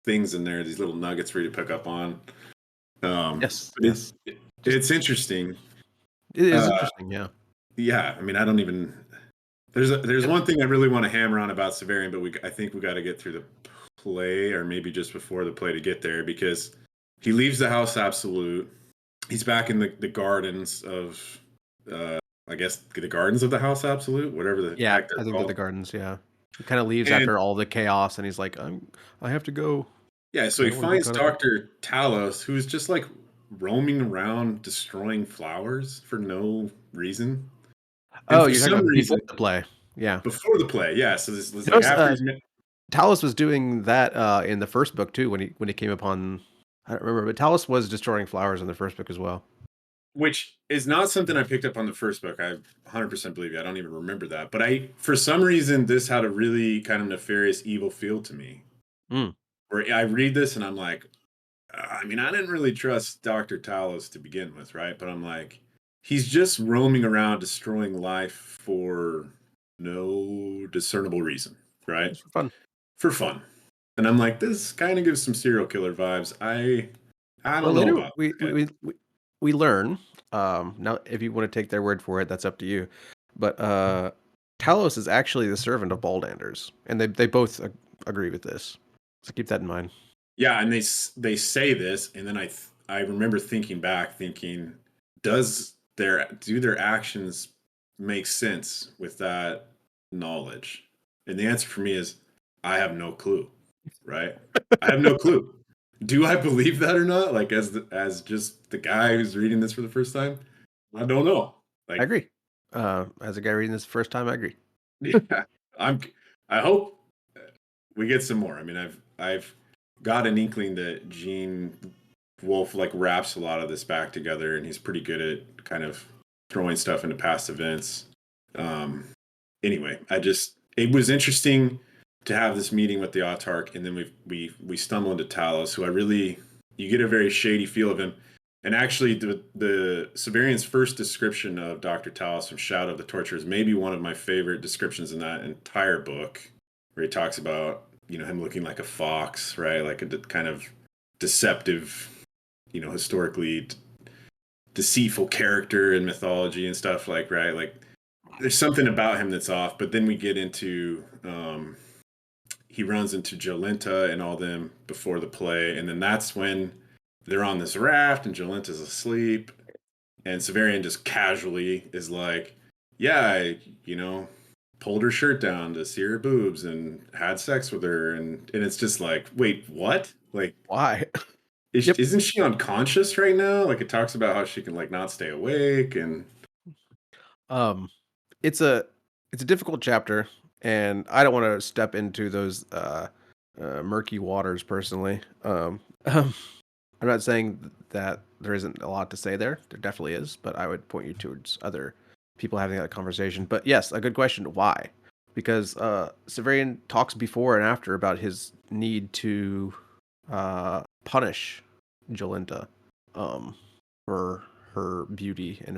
things in there, these little nuggets for you to pick up on. Yes, But yes. Just it's interesting. it is Uh, interesting. Yeah. yeah, I mean, I don't even. There's one thing I really want to hammer on about Severian, but I think we got to get through the play, or maybe just before the play to get there, because he leaves the house absolute. He's back in the gardens of, I guess the gardens of the house absolute, whatever the Yeah, heck they're I think that the called. gardens. Yeah, he kind of leaves And after all the chaos, and he's like, I have to go. yeah, so I he don't want to be finds caught up." Dr. Talos, who's just like roaming around destroying flowers for no reason. And Oh, for you're talking some about before reason, the play. Yeah. before the play, yeah. So this was You know, like after he's met, Talos was doing that in the first book too when he came upon. I don't remember, but Talos was destroying flowers in the first book as well. which is not something I picked up on the first book. I 100% believe you. I don't even remember that. But for some reason, this had a really kind of nefarious, evil feel to me. Mm. Where I read this and I'm like, I mean, I didn't really trust Dr. Talos to begin with, right? But I'm like, he's just roaming around destroying life for. no discernible reason, right? Just for fun. For fun. And I'm like, this kind of gives some serial killer vibes. I Well, don't know later about that. we learn. Now, if you want to take their word for it, that's up to you. But Talos is actually the servant of Baldanders, and they both agree with this. So keep that in mind. Yeah, and they say this, and then I remember thinking back, thinking, do their actions make sense with that knowledge? And the answer for me is, I have no clue. Right? I have no clue. Do I believe that or not? Like as just the guy who's reading this for the first time, I don't know. I Like, agree. As a guy reading this the first time, I agree. yeah, I'm. I hope we get some more. I mean, I've got an inkling that Gene Wolfe like wraps a lot of this back together, and he's pretty good at kind of throwing stuff into past events. Um, anyway, it was interesting to have this meeting with the Autarch, and then we stumble into Talos, who you get a very shady feel of him. And actually, the Severian's first description of Dr. Talos from Shadow of the Torture is maybe one of my favorite descriptions in that entire book, where he talks about him looking like a fox, right, like a kind of deceptive, historically deceitful character in mythology and stuff, like, right, like there's something about him that's off. But then we get into he runs into Jolenta and all them before the play, and then that's when they're on this raft and Jolenta's asleep, and Severian just casually is like, "Yeah, pulled her shirt down to see her boobs and had sex with her," and it's just like, wait, what? Like, Why? Yep. isn't she unconscious right now? Like, it talks about how she can like not stay awake, and Um, it's a it's a difficult chapter, and I don't want to step into those murky waters personally. I'm not saying that there isn't a lot to say there. There definitely is, but I would point you towards other people having that conversation. But yes, a good question. Why? Because Severian talks before and after about his need to punish Jolenta for her beauty and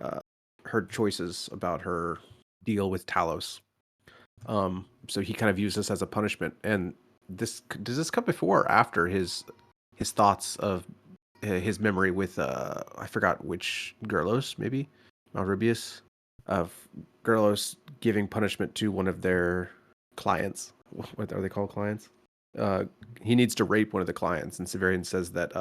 uh, her choices about her deal with Talos. So he kind of views this as a punishment. And does this come before or after his thoughts of his memory with I forgot which Gerlos, maybe Malrubius, of Gerlos giving punishment to one of their clients. What are they called, clients? Uh, he needs to rape one of the clients, and Severian says that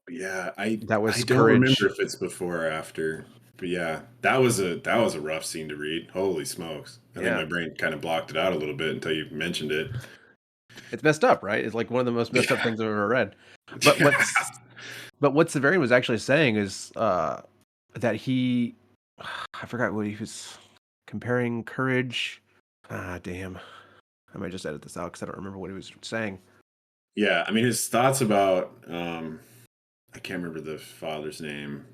yeah, I that I was don't remember courage. if it's before or after, but yeah, that was a rough scene to read. Holy smokes! I think Yeah, my brain kind of blocked it out a little bit until you mentioned it. it's messed up, right? It's like one of the most messed up Yeah, things I've ever read. But what's but what Severian was actually saying is that he, I forgot what he was comparing courage. Ah, damn. I might just edit this out because I don't remember what he was saying. yeah. I mean, his thoughts about I can't remember the father's name.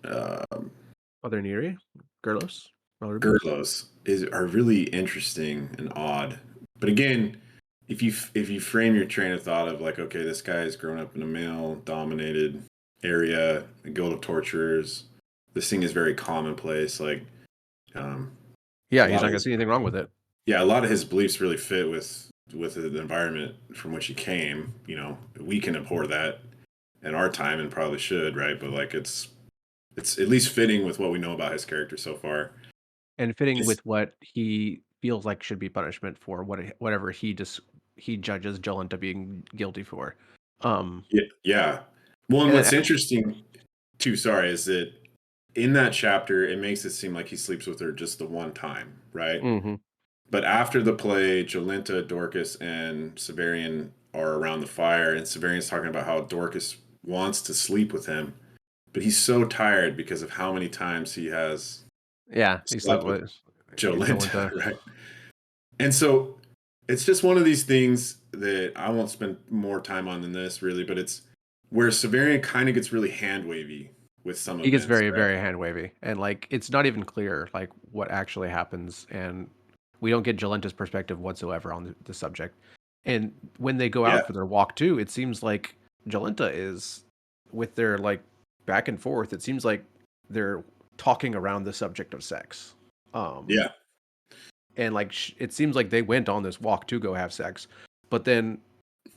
Um, Other Neri? Gerlos? Malrubius? Gerlos are really interesting and odd. But again, if you frame your train of thought of like, okay, this guy has grown up in a male dominated area, a guild of torturers. This thing is very commonplace. Like, um, Yeah, a he's lot not of going to his see anything wrong with it. yeah, a lot of his beliefs really fit with the environment from which he came. We can abhor that in our time and probably should, right? But like, it's at least fitting with what we know about his character so far. And fitting It's with what he feels like should be punishment for whatever he judges Jolenta being guilty for. Um, Yeah, yeah. Well, and and then what's interesting too, sorry, is that in that chapter, it makes it seem like he sleeps with her just the one time, right? mhm. But after the play, Jolenta, Dorcas, and Severian are around the fire, and Severian's talking about how Dorcas wants to sleep with him, but he's so tired because of how many times he has Yeah, he slept slept with with Jolenta, Jolenta. right? And so it's just one of these things that I won't spend more time on than this, really, but it's where Severian kind of gets really hand wavy with some He gets events, very, right? very hand wavy, and like it's not even clear like what actually happens, and we don't get Jolenta's perspective whatsoever on the subject. And when they go Yeah, out for their walk too, it seems like Jolenta is with their like back and forth. It seems like they're talking around the subject of sex. Um, yeah. and like it seems like they went on this walk to go have sex, but then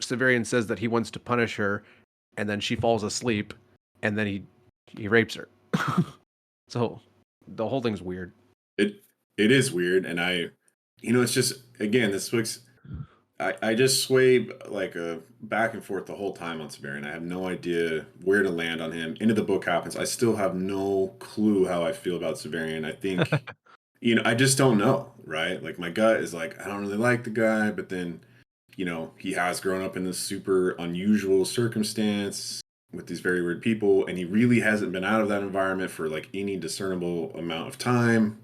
Severian says that he wants to punish her, and then she falls asleep, and then he rapes her. So the whole thing's weird. It it is weird, and it's just again this book's. I just sway like a back and forth the whole time on Severian. I have no idea where to land on him. Into the book happens. I still have no clue how I feel about Severian. I think I just don't know, right? Like my gut is like, I don't really like the guy, but then, he has grown up in this super unusual circumstance with these very weird people, and he really hasn't been out of that environment for like any discernible amount of time.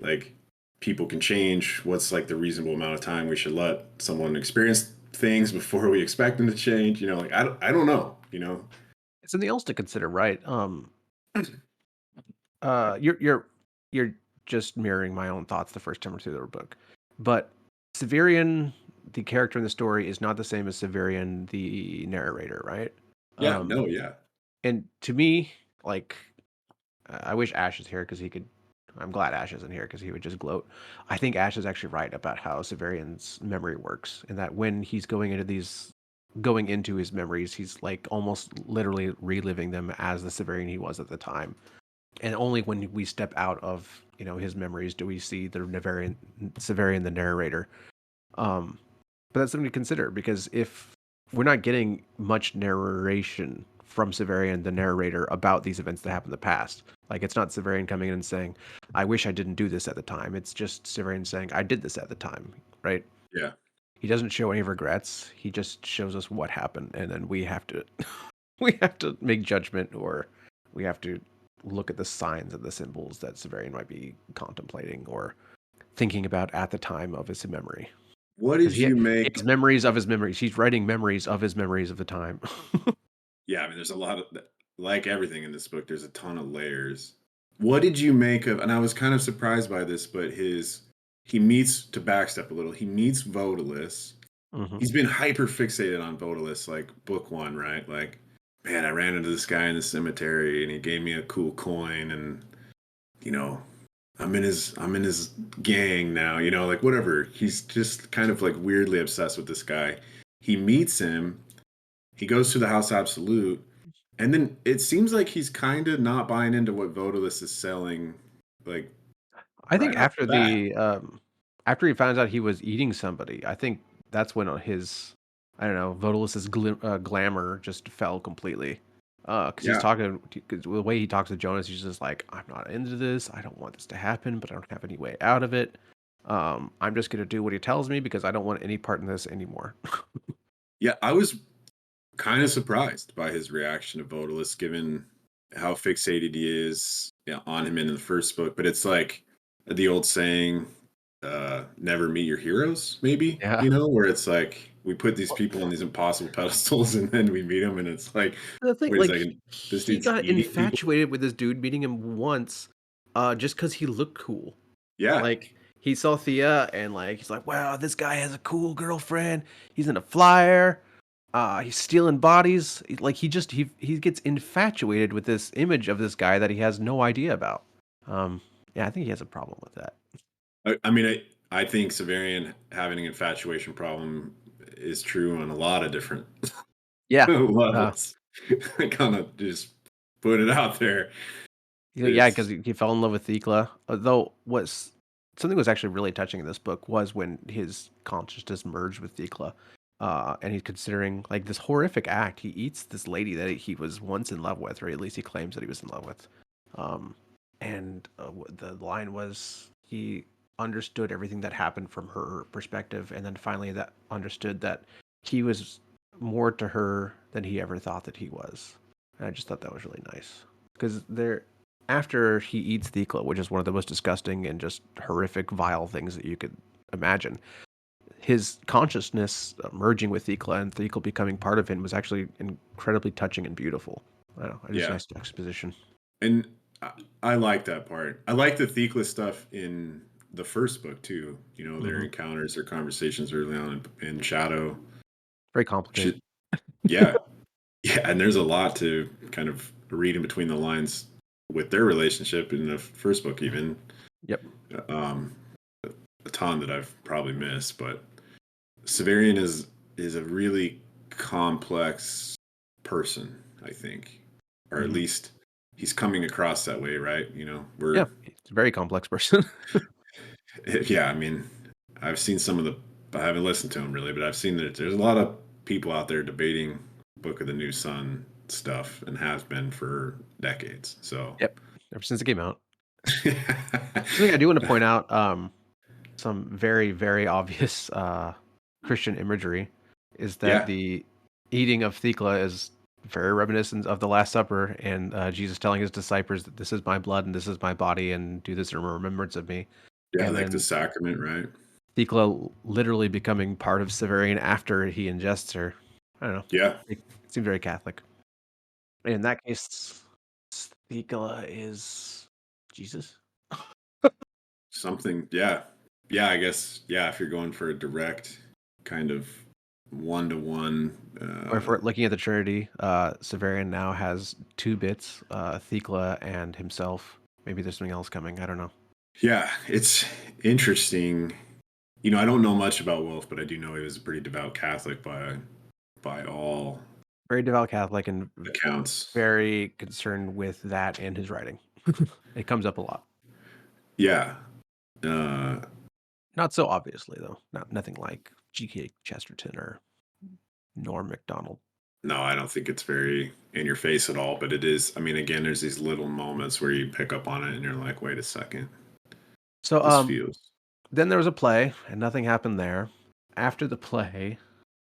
Like people can change. What's like the reasonable amount of time we should let someone experience things before we expect them to change? Like I don't know. It's something else to consider, right? You're just mirroring my own thoughts the first time through the book, but Severian, the character in the story, is not the same as Severian, the narrator, right? Yeah, Um, no, yeah. and to me, like, I wish Ash is here because he could. I'm glad Ash isn't here because he would just gloat. I think Ash is actually right about how Severian's memory works, and that when he's going into his memories, he's like almost literally reliving them as the Severian he was at the time. And only when we step out of his memories do we see the Severian the narrator. Um, but that's something to consider because if we're not getting much narration from Severian, the narrator, about these events that happened in the past, like it's not Severian coming in and saying, "I wish I didn't do this at the time." It's just Severian saying, "I did this at the time," right? Yeah. He doesn't show any regrets. He just shows us what happened, and then we have to we have to make judgment, or we have to look at the signs and the symbols that Severian might be contemplating or thinking about at the time of his memory. What Because did you he make? has memories of his memories. He's writing memories of the time. Yeah, I mean, there's a lot of like everything in this book. There's a ton of layers. What did you make of? And I was kind of surprised by this, but he meets to backstep a little. He meets Vodalis. Hmm. He's been hyper fixated on Vodalis, like book one, right? Like, man, I ran into this guy in the cemetery, and he gave me a cool coin, and you know, I'm in his gang now. Like whatever. He's just kind of like weirdly obsessed with this guy. He meets him. He goes to the House Absolute, and then it seems like he's kind of not buying into what Vodalis is selling, like I think right off the bat. after he finds out he was eating somebody, I think that's when his, I don't know, Vodalis's glamour just fell completely. Because Yeah, the way he talks to Jonas, he's just like, I'm not into this. I don't want this to happen, but I don't have any way out of it. I'm just gonna do what he tells me because I don't want any part in this anymore. yeah. I was kind of surprised by his reaction to Vodalis, given how fixated he is, on him in the first book. But it's like the old saying, "Never meet your heroes." Maybe Yeah. where it's like we put these people on these impossible pedestals, and then we meet them, and it's like, The thing, wait a like, second, this he dude's got eating people. infatuated with this dude, meeting him once, just because he looked cool. Yeah, Like, he saw Thea, and like he's like, "Wow, this guy has a cool girlfriend. He's in a flyer. He's stealing bodies." Like he gets infatuated with this image of this guy that he has no idea about. Um, yeah, I think he has a problem with that. I mean, I think Severian having an infatuation problem is true on a lot of different Yeah. Uh, levels. I kind of just put it out there. yeah, because It's he fell in love with Thekla. Though was something was actually really touching in this book was when his consciousness merged with Thekla, and he's considering like this horrific act. He eats this lady that he was once in love with, or at least he claims that he was in love with. Um, and the line was he understood everything that happened from her perspective, and then finally that understood that he was more to her than he ever thought that he was. And I just thought that was really nice because there after he eats Thekla, which is one of the most disgusting and just horrific, vile things that you could imagine, his consciousness merging with Thekla and Thekla becoming part of him was actually incredibly touching and beautiful. I don't know, just yeah, nice juxtaposition. and I like that part. I like the Thekla stuff in the first book too. Their Hmm. encounters, their conversations early on in Shadow. Very Should, complicated. yeah, yeah, and there's a lot to kind of read in between the lines with their relationship in the first book, even. Yep. Um, a ton that I've probably missed, but Severian is a really complex person, I think, or at Mhm. least he's coming across that way, right? Yeah, it's a very complex person. Yeah, I mean, I've seen some of the, I haven't listened to him really, but I've seen that there's a lot of people out there debating Book of the New Sun stuff and has been for decades. So, Yep, ever since it came out. Something I do want to point out, some very, very obvious Christian imagery is that yeah, the eating of Thecla is very reminiscent of the Last Supper and Jesus telling his disciples that this is my blood and this is my body and do this in remembrance of me. yeah, And like the then sacrament, right? Thecla literally becoming part of Severian after he ingests her. I don't know. Yeah, It seems very Catholic. In that case, Thecla is Jesus. something. Yeah, yeah. I guess. Yeah, if you're going for a direct kind of one to one. Or if we're looking at the Trinity, Severian now has two bits, Thecla and himself. Maybe there's something else coming. I don't know. Yeah, it's interesting. I don't know much about Wolf, but I do know he was a pretty devout Catholic by all Very devout Catholic and accounts. very concerned with that in his writing. It comes up a lot. Yeah. Uh, Not so obviously though. Nothing like G.K. Chesterton or Norm Macdonald. no, I don't think it's very in your face at all, but it is. I mean, again, there's these little moments where you pick up on it and you're like, wait a second, So this feels. then there was a play and nothing happened there. After the play,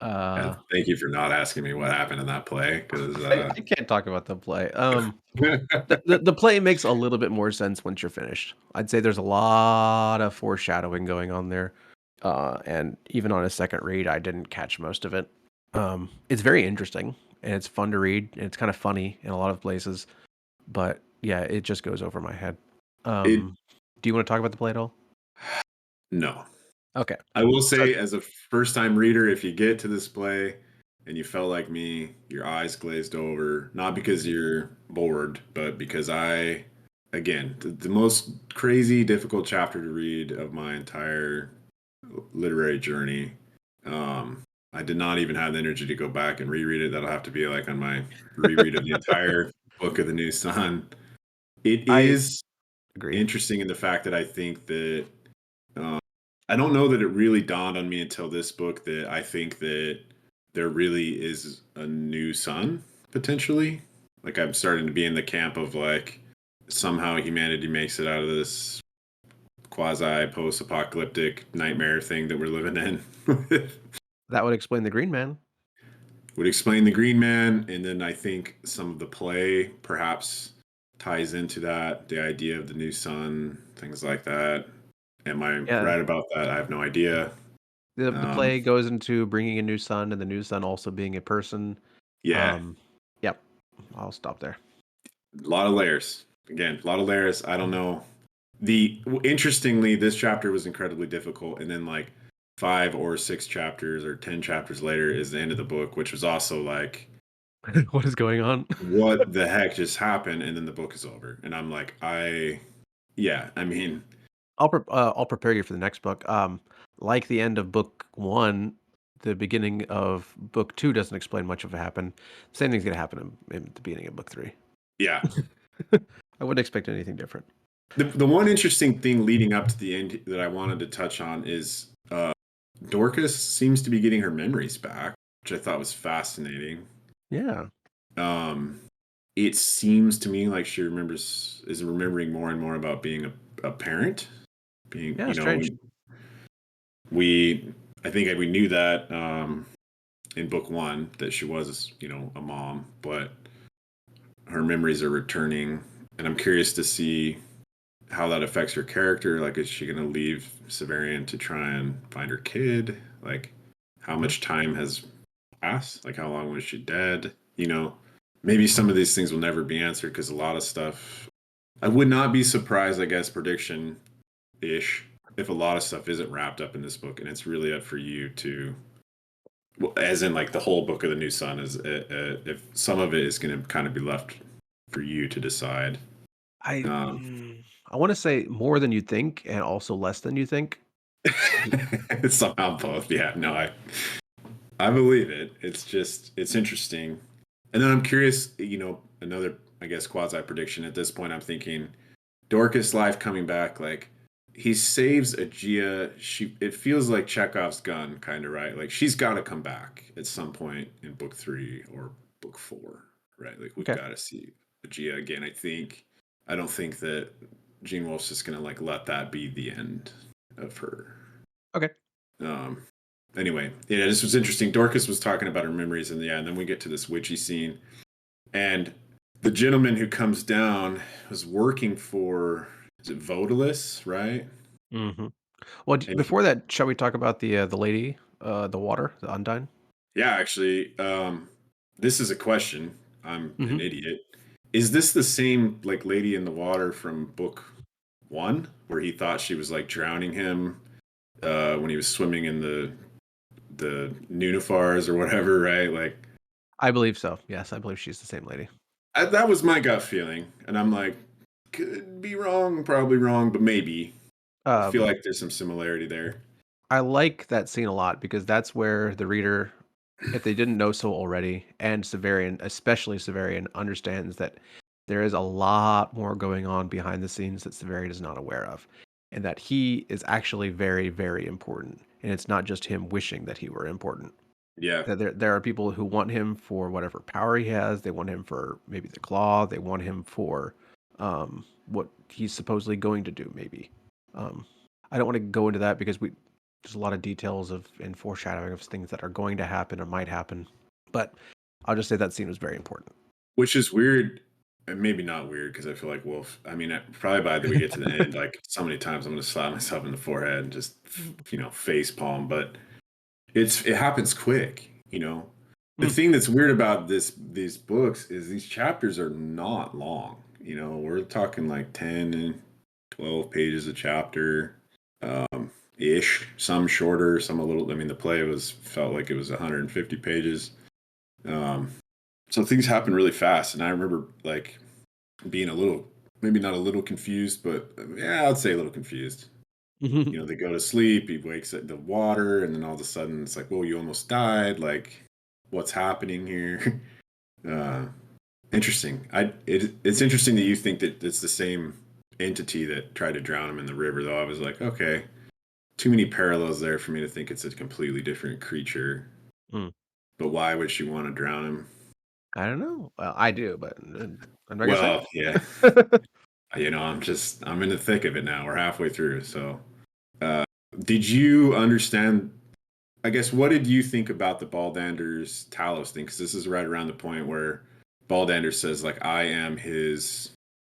And thank you for not asking me what happened in that play because I can't talk about the play. The play makes a little bit more sense once you're finished. I'd say there's a lot of foreshadowing going on there. And even on a second read, I didn't catch most of it. It's very interesting and it's fun to read and it's kind of funny in a lot of places. But yeah, it just goes over my head. it Do you want to talk about the play at all? no. Okay. I will So say, as a first time reader, if you get to this play and you felt like me, your eyes glazed over, not because you're bored, but because again, the most crazy, difficult chapter to read of my entire literary journey. I did not even have the energy to go back and reread it. That'll have to be like on my reread of the entire Book of the New Sun. It I is agree. interesting in the fact that I think that I don't know that it really dawned on me until this book that I think that there really is a new sun potentially. Like I'm starting to be in the camp of like somehow humanity makes it out of this quasi post apocalyptic nightmare thing that we're living in. That would explain the Green Man. Would explain the Green Man, and then I think some of the play perhaps ties into that, the idea of the new sun, things like that. Am I Yeah. right about that? I have no idea. The Um, play goes into bringing a new son and the new son also being a person. yeah, Um, yep. I'll stop there. a lot of layers. Again, a lot of layers. I don't know. The Interestingly, this chapter was incredibly difficult, and then like 5 or 6 chapters or 10 chapters later is the end of the book, which was also like, What is going on? what the heck just happened? And then the book is over, and I'm like, yeah, I mean, I'll prepare you for the next book. Like the end of book one, the beginning of book two doesn't explain much of what happened. Same thing's gonna happen in the beginning of book three. yeah. I wouldn't expect anything different. The one interesting thing leading up to the end that I wanted to touch on is Dorcas seems to be getting her memories back, which I thought was fascinating. Yeah. Um, it seems to me like she is remembering more and more about being a parent. Being, Yeah, strange. we I think we knew that in book one that she was, a mom, but her memories are returning, and I'm curious to see how that affects her character. Like, is she going to leave Severian to try and find her kid? Like, how Yeah. much time has passed? Like, how long was she dead? Maybe some of these things will never be answered because a lot of stuff. I would not be surprised, I guess, prediction ish, if a lot of stuff isn't wrapped up in this book, and it's really up for you to, well, as in like the whole book of the New Sun is, if some of it is going to kind of be left for you to decide. I Um, I want to say more than you think and also less than you think. Somehow both. Yeah, no, I believe it. It's just it's interesting. And then I'm curious, another I guess quasi prediction at this point I'm thinking Dorcas life coming back, like he saves Aegea. It feels like Chekhov's gun, kind of right. Like she's got to come back at some point in book 3 or book 4, right? Like we've Okay. got to see Aegea again. I don't think that Gene Wolfe's just gonna like let that be the end of her. Okay. Um, anyway, yeah, this was interesting. Dorcas was talking about her memories, and then we get to this witchy scene, and the gentleman who comes down was working for, is it Vodalus, right? Hmm. Well, And before that, shall we talk about the lady, the water, the Undine? yeah, actually, this is a question. I'm an Hmm. idiot. Is this the same like lady in the water from book 1, where he thought she was like drowning him when he was swimming in the Nunifars or whatever, right? Like I believe so. Yes, I believe she's the same lady. that was my gut feeling, and I'm like, could be wrong, probably wrong, but maybe. I feel Um, like there's some similarity there. I like that scene a lot because that's where the reader, if they didn't know so already, and Severian, especially Severian, understands that there is a lot more going on behind the scenes that Severian is not aware of, and that he is actually very, very important. And it's not just him wishing that he were important. Yeah, That there are people who want him for whatever power he has. They want him for maybe the claw. They want him for what he's supposedly going to do. Maybe um, I don't want to go into that because we there's a lot of details of and foreshadowing of things that are going to happen or might happen. But I'll just say that scene was very important. which is weird, and maybe not weird because I feel like Wolf. I mean, probably by the we get to the end, like so many times I'm gonna slap myself in the forehead and just face palm. But it happens quick. The Mm. thing that's weird about these books is these chapters are not long. We're talking like 10 and 12 pages a chapter, ish. Some shorter, some a little. I mean, the play was felt like it was 150 pages. Um, so things happen really fast, and I remember like being a little, maybe not a little confused, but yeah, I'd say a little confused. They go to sleep, he wakes at the water, and then all of a sudden it's like, "Whoa, you almost died!" Like, what's happening here? uh, Interesting. It's interesting that you think that it's the same entity that tried to drown him in the river, though. I was like, okay, too many parallels there for me to think it's a completely different creature. Mm. But why would she want to drown him? I don't know. Well, I do, but I'm not gonna say. Well, yeah, I'm in the thick of it now. We're halfway through. So, uh, did you understand? I guess what did you think about the Baldander's Talos thing? Because this is right around the point where Baldander says, like, I am his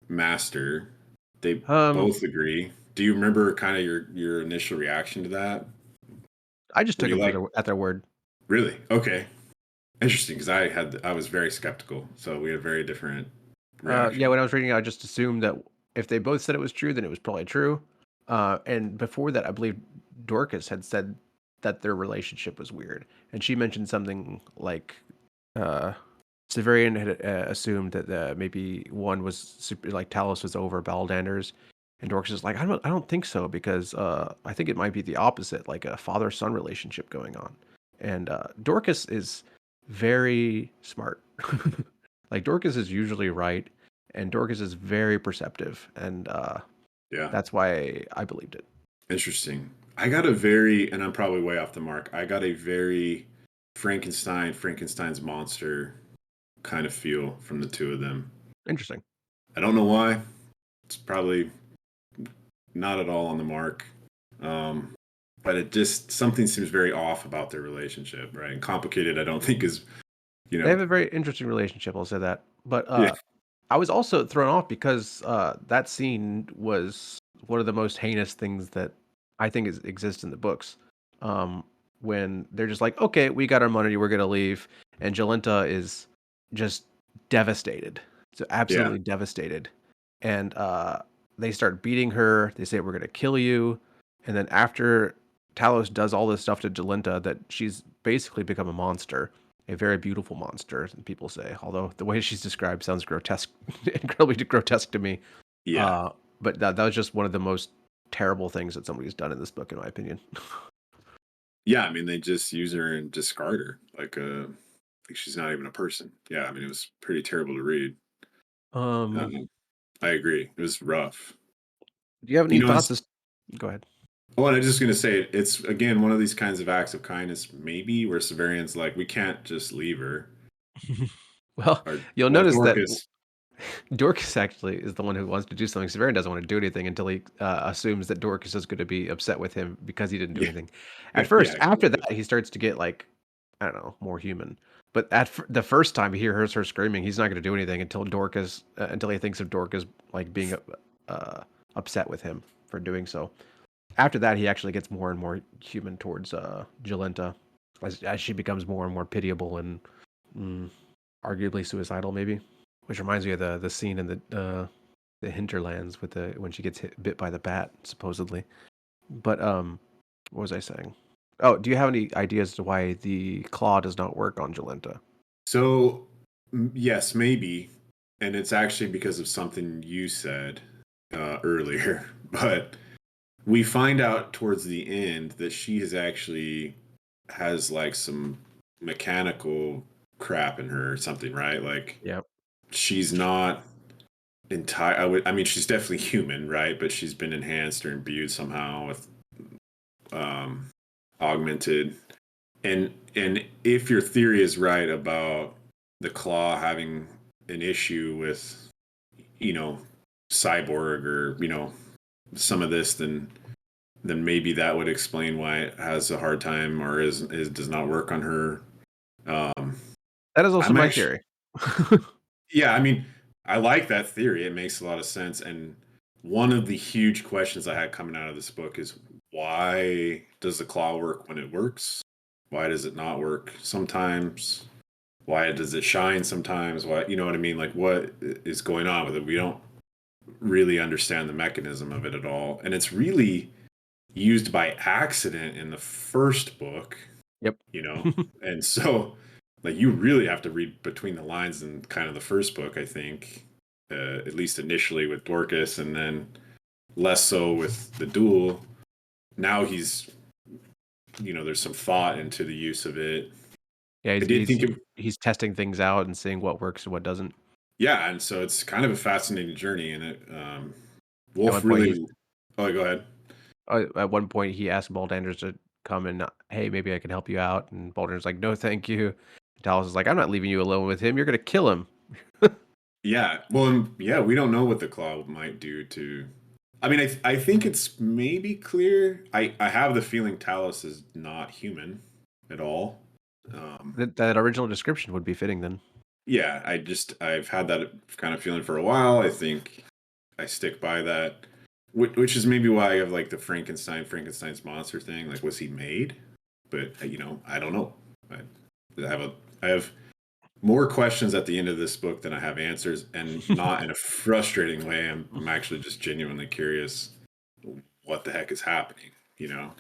master. They um, both agree. Do you remember kind of your initial reaction to that? I just Were took you them for like, at their word. really? Okay, interesting. Because I was very skeptical, so we had very different Yeah, reactions. when I was reading, I just assumed that if they both said it was true, then it was probably true. And before that, I believe Dorcas had said that their relationship was weird, and she mentioned something like uh, Severian had assumed that maybe one was super, like Talos was over Baldander's, and Dorcas is like, I don't think so because I think it might be the opposite, like a father-son relationship going on. And Dorcas is very smart. Like Dorcas is usually right, and Dorcas is very perceptive, and Yeah, that's why I believed it. interesting. And I'm probably way off the mark. I got a very Frankenstein's monster kind of feel from the two of them. Interesting. I don't know why. It's probably not at all on the mark. Um, but it just something seems very off about their relationship, right? And complicated, I don't think is, you They know, have a very interesting relationship. I'll say that, but yeah, I was also thrown off because that scene was one of the most heinous things that I think exists in the books. Um, when they're just like, okay, we got our money, we're gonna leave, and Jolenta is just devastated, so yeah, absolutely devastated, and they start beating her. They say we're gonna kill you, and then after Talos does all this stuff to Jolenta, that she's basically become a monster, a very beautiful monster, people say. Although the way she's described sounds grotesque, incredibly grotesque to me. yeah. Uh, but that was just one of the most terrible things that somebody's done in this book, in my opinion. Yeah, I mean, they just use her and discard her like she's not even a person. Yeah, I mean, it was pretty terrible to read. Um, Um, I agree. It was rough. do you have You any know, thoughts? it's Go ahead. Oh, and I'm just gonna say it's again one of these kinds of acts of kindness, maybe where Severian's like, we can't just leave her. Well, Or you'll well, notice that Dorcas. Dorcas actually is the one who wants to do something. Severin doesn't want to do anything until he assumes that Dorcas is going to be upset with him because he didn't do Yeah, anything. At yeah, first, after exactly. that, he starts to get like, I don't know, more human. But the first time he hears her screaming, he's not going to do anything until Dorcas, until he thinks of Dorcas like being uh, upset with him for doing so. After that, he actually gets more and more human towards Jolenta as she becomes more and more pitiable and mm, arguably suicidal, maybe. Which reminds me of the scene in the hinterlands with the when she gets bit by the bat, supposedly. But what was I saying? Oh, do you have any ideas to why the claw does not work on Jolenta? So yes, maybe, and it's actually because of something you said earlier. But we find out towards the end that she is actually has like some mechanical crap in her or something, right? Like Yep. she's not entire. I mean, she's definitely human, right? But she's been enhanced or imbued somehow with um, augmented. And if your theory is right about the claw having an issue with, you know, cyborg or some of this, then maybe that would explain why it has a hard time or is does not work on her. Um, That is also I'm my actually theory. Yeah, I mean, I like that theory. It makes a lot of sense. And one of the huge questions I had coming out of this book is why does the claw work when it works? Why does it not work sometimes? Why does it shine sometimes? Why, you know what I mean? Like, what is going on with it? We don't really understand the mechanism of it at all. And it's really used by accident in the first book, Yep. you know? And so, like, you really have to read between the lines in kind of the first book, I think, at least initially with Dorcas, and then less so with the duel. Now there's some thought into the use of it. Yeah, I did think of, he's testing things out and seeing what works and what doesn't. yeah, and so it's kind of a fascinating journey, and it, At one Wolf point, he really, oh, go ahead. at one point he asked Baldanders to come and hey, maybe I can help you out, and Baldanders like, no, thank you. Talos is like, I'm not leaving you alone with him. You're gonna kill him. Yeah, well, yeah, we don't know what the claw might do to. I mean, I think it's maybe clear. I have the feeling Talos is not human at all. That original description would be fitting then. Yeah, I've had that kind of feeling for a while. I think I stick by that, which is maybe why I have like the Frankenstein's monster thing. Like, was he made? But I don't know. I have more questions at the end of this book than I have answers, and not in a frustrating way. I'm actually just genuinely curious what the heck is happening. You know?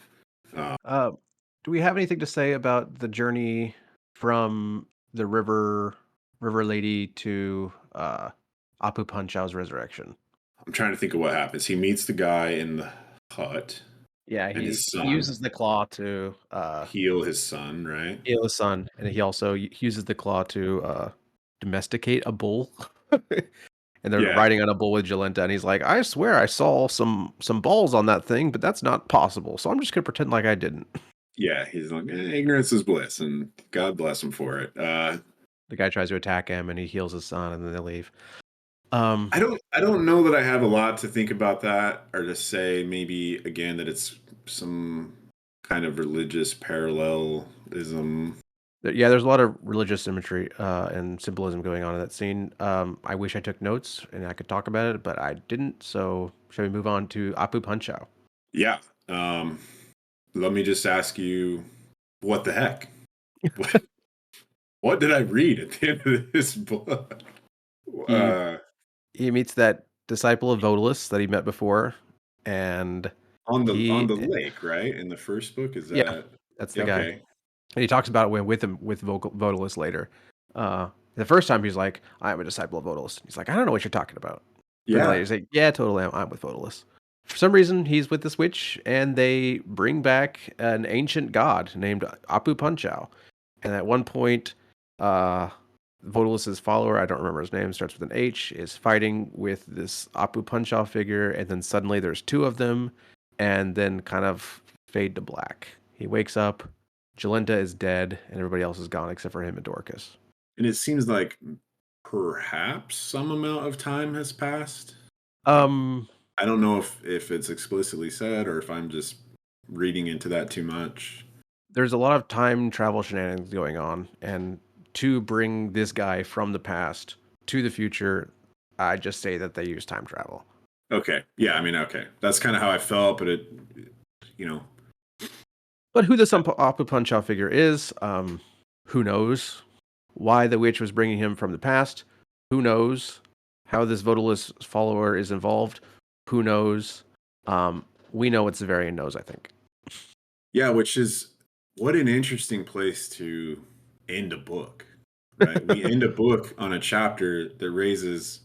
Uh, do we have anything to say about the journey from the river lady to Apu Panchau's resurrection? I'm trying to think of what happens. He meets the guy in the hut Yeah, and he his uses son, the claw to heal his son, right? heal his son, and he also uses the claw to domesticate a bull. And they're Yeah, riding on a bull with Jolenta, and he's like, "I swear I saw some balls on that thing, but that's not possible. So I'm just gonna pretend like I didn't." yeah. He's like, ignorance is bliss, and God bless him for it. The guy tries to attack him, and he heals his son, and then they leave. I don't know that I have a lot to think about that, or to say maybe again that it's some kind of religious parallelism. Yeah, there's a lot of religious imagery and symbolism going on in that scene. I wish I took notes and I could talk about it, but I didn't. So, shall we move on to Apu Panchao? Yeah. Um, Let me just ask you, what the heck? What did I read at the end of this book? He Uh, he meets that disciple of Vodalus that he met before, and on the he lake, right? In the first book, is yeah, that? that's the Yeah, guy. okay. And he talks about it with him with Vodalus later. The first time he's like, "I am a disciple of Vodalus." He's like, "I don't know what you're talking about." But then later Yeah, he's like, "Yeah, totally, I'm with Vodalus." For some reason, he's with this witch, and they bring back an ancient god named Apu Punchao. And at one point, uh, Vodalus's follower, I don't remember his name, starts with an H, is fighting with this Apu Punchao figure, and then suddenly there's two of them, and then kind of fade to black. He wakes up, Jolenta is dead, and everybody else is gone except for him and Dorcas. And it seems like perhaps some amount of time has passed. Um, I don't know if it's explicitly said or if I'm just reading into that too much. there's a lot of time travel shenanigans going on, and to bring this guy from the past to the future, I just say that they use time travel. Okay. Yeah, I mean, okay. That's kind of how I felt, but it, you know, But who this Appa Punch-Out figure is, who knows? Why the witch was bringing him from the past, who knows? How this Vodalus follower is involved, who knows? We know what Severian knows, I think. yeah, which is what an interesting place to end a book, right? We end a book on a chapter that raises,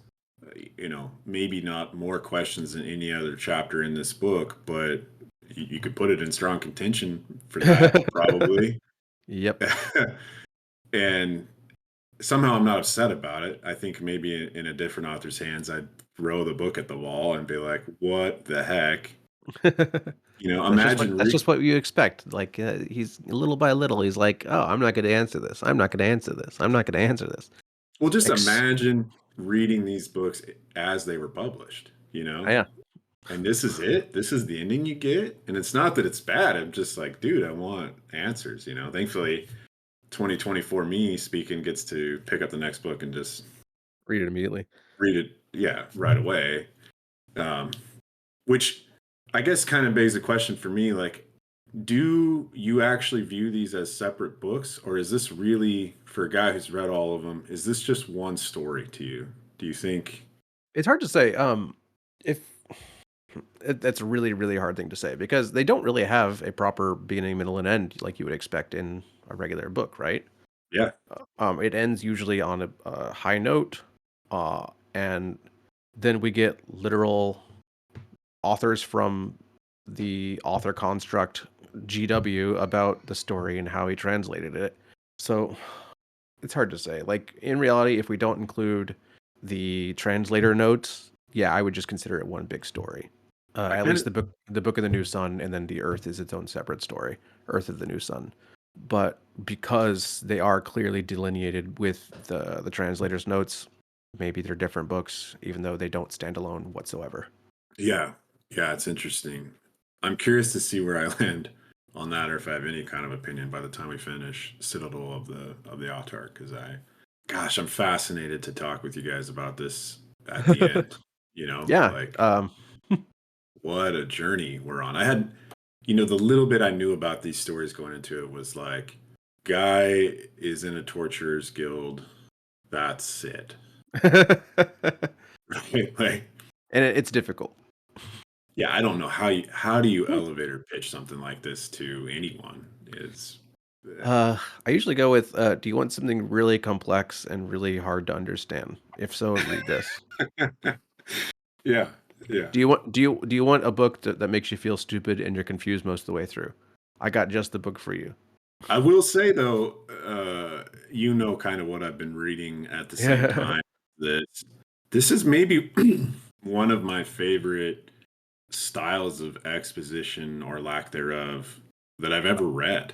maybe not more questions than any other chapter in this book, but you could put it in strong contention for that, probably. Yep. And somehow I'm not upset about it. I think maybe in a different author's hands, I'd throw the book at the wall and be like, "What the heck?" Imagine That's just what you expect. Like he's little by little, he's like, "Oh, I'm not going to answer this. I'm not going to answer this. I'm not going to answer this." well, just imagine reading these books as they were published. Yeah. And this is it. This is the ending you get, and it's not that it's bad. I'm just like, dude, I want answers. Thankfully, 2024 me speaking gets to pick up the next book and just Read it immediately. read it, yeah, right away. Which I guess kind of begs the question for me, like, do you actually view these as separate books, or is this really, for a guy who's read all of them, is this just one story to you? Do you think? It's hard to say. If that's a really, really hard thing to say because they don't really have a proper beginning, middle, and end like you would expect in a regular book, right? Yeah. It ends usually on a high note, and then we get literal authors from the author construct GW about the story and how he translated it. So it's hard to say. Like in reality, if we don't include the translator notes, yeah, I would just consider it one big story. I At kind least of, the book of the New Sun, and then the Earth is its own separate story. Earth of the New Sun. But because they are clearly delineated with the translator's notes, maybe they're different books, even though they don't stand alone whatsoever. yeah, yeah, it's interesting. I'm curious to see where I land on that, or if I have any kind of opinion by the time we finish Citadel of the Autarch, because gosh, I'm fascinated to talk with you guys about this at the end. Yeah. Like what a journey we're on. I had, the little bit I knew about these stories going into it was like, guy is in a torturer's guild. That's it. Right? Like, And it's difficult. yeah, I don't know how do you elevator pitch something like this to anyone? It's I usually go with, do you want something really complex and really hard to understand? If so, read this. yeah, yeah. Do you want a book that makes you feel stupid and you're confused most of the way through? I got just the book for you. I will say though, kind of what I've been reading at the same Yeah. time. That this is maybe one of my favorite styles of exposition or lack thereof that I've ever read.